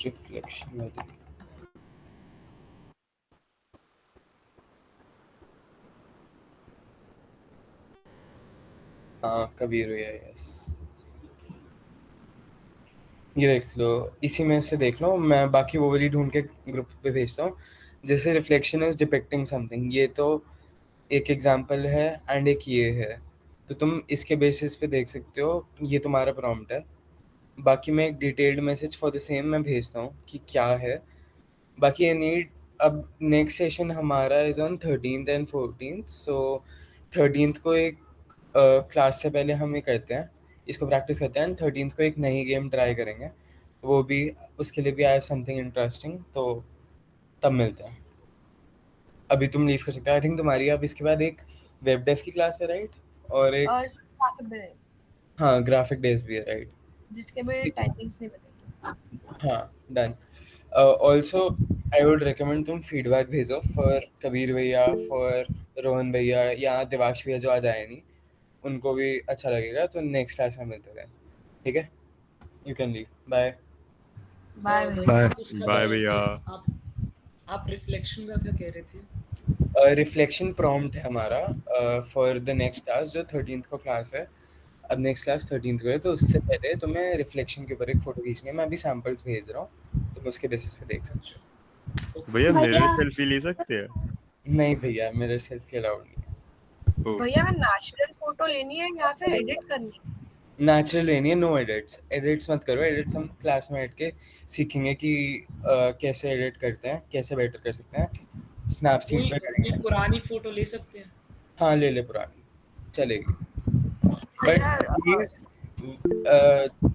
A: रिफ्लेक्शन वाली। हाँ, कबीर भैया, यस। ये देख लो, इसी में से देख लो। मैं बाकी वो वाली ढूंढ के ग्रुप पे भेजता हूँ। जैसे रिफ्लेक्शन इज डिपिक्टिंग समथिंग, ये तो एक एग्जांपल है एंड एक ये है। तो तुम इसके बेसिस पे देख सकते हो, ये तुम्हारा प्रॉम्प्ट है। बाकी मैं एक detailed message for the same मैं भेजता हूँ कि क्या है। बाकी ये नीड, अब नेक्स्ट सेशन हमारा is on 13th and 14th। So 13th को एक क्लास से पहले हम ये करते हैं, इसको प्रैक्टिस करते हैं। 13th को एक नई गेम ट्राई करेंगे, वो भी, उसके लिए भी आई हैव समथिंग इंटरेस्टिंग। तो तब मिलते हैं। अभी तुम लीव कर सकते हो। आई थिंक तुम्हारी अब इसके बाद एक वेब डेव की क्लास है, राइट? और एक
C: और possible है,
A: हाँ, ग्राफिक डेज भी है, राइट?
C: जिसके भी टाइमिंग्स नहीं बताएंगे।
A: हाँ, done. Also I would recommend तुम फीडबैक भेजो फॉर कबीर भैया, फॉर रोहन भैया, या दिवाक्ष भैया जो आज आए नहीं, उनको भी अच्छा लगेगा। तो नेक्स्ट क्लास में मिलते हैं, ठीक है? You can leave, bye.
C: Bye
G: मैं
C: भैया।
G: पूछना
D: बाय
G: था
D: भैया।
G: आप रिफ्लेक्शन का क्या कह रहे थे?
A: रिफ्लेक्शन प्रॉम्प्ट है हमारा फॉर द नेक्स्ट क्लास, जो 13th को क्लास है। अब नेक्स्ट क्लास 13th को है, तो उससे पहले तुम्हें रिफ्लेक्शन के ऊपर एक फोटो खींचनी है। मैं अभी सैम्पल्स भेज रहा हूँ, तुम उसके बेसिस पे देख सकते हो।
D: भैया मिरर
H: भैया
D: सेल्फी ले सकते हैं?
A: नहीं भैया, मेरे सेल्फी अलाउड नहीं है।
D: ओ,
C: भैया नेचुरल फोटो लेनी है या फिर एडिट करनी है?
A: नेचुरल लेनी है, नो एडिट्स। एडिट्स मत करो। एडिट्स हम क्लास में बैठ के सीखेंगे कि कैसे एडिट करते हैं, कैसे बेटर कर सकते हैं। स्नैपसीड पे
G: कोई
A: करेंगे।
G: पुरानी फोटो ले सकते हैं?
A: हाँ, ले ले, पुरानी चलेगी। बट
C: भैया
A: प्लीज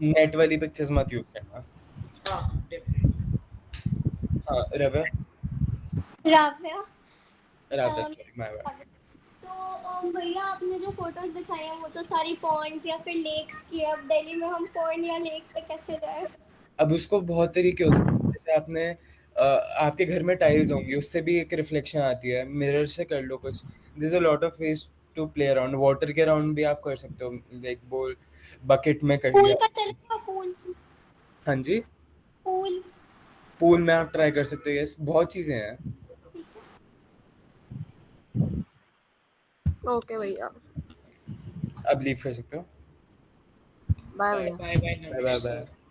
A: नेट वाली पिक्चर्स मत यूज करना।
G: हाँ, डेफिनेटली।
A: हाँ, रव्या,
H: राव्या
A: राधा,
H: अम,
A: सॉरी, माय बैड।
H: तो भैया आपने जो फोटोज दिखाई हैं वो तो सारी पॉन्ड्स या फिर लेक्स की है। अब दिल्ली में हम पॉन्ड या लेक पे कैसे जाए?
A: अब उसको बहुत तरीके हो सकते हैं। जैसे आपने आपके घर में टाइल्स होंगी, उससे भी एक रिफ्लेक्शन आती है। मिरर से कर लो कुछ। There is a lot of ways to play around. Water के अराउंड भी आप कर सकते हो, लाइक बोल बकेट में कर
H: पूल
A: लिया।
H: का चलेगा? पूल
A: हाँ जी,
H: पूल
A: पूल में आप ट्राई कर सकते हो। यस, बहुत चीजें हैं।
C: ओके भैया,
A: अब लीव कर सकते हो।
C: बाय
G: बाय
C: भैया।
G: Bye bye
A: bye
G: Namish
A: bye
G: sir.
A: Bye.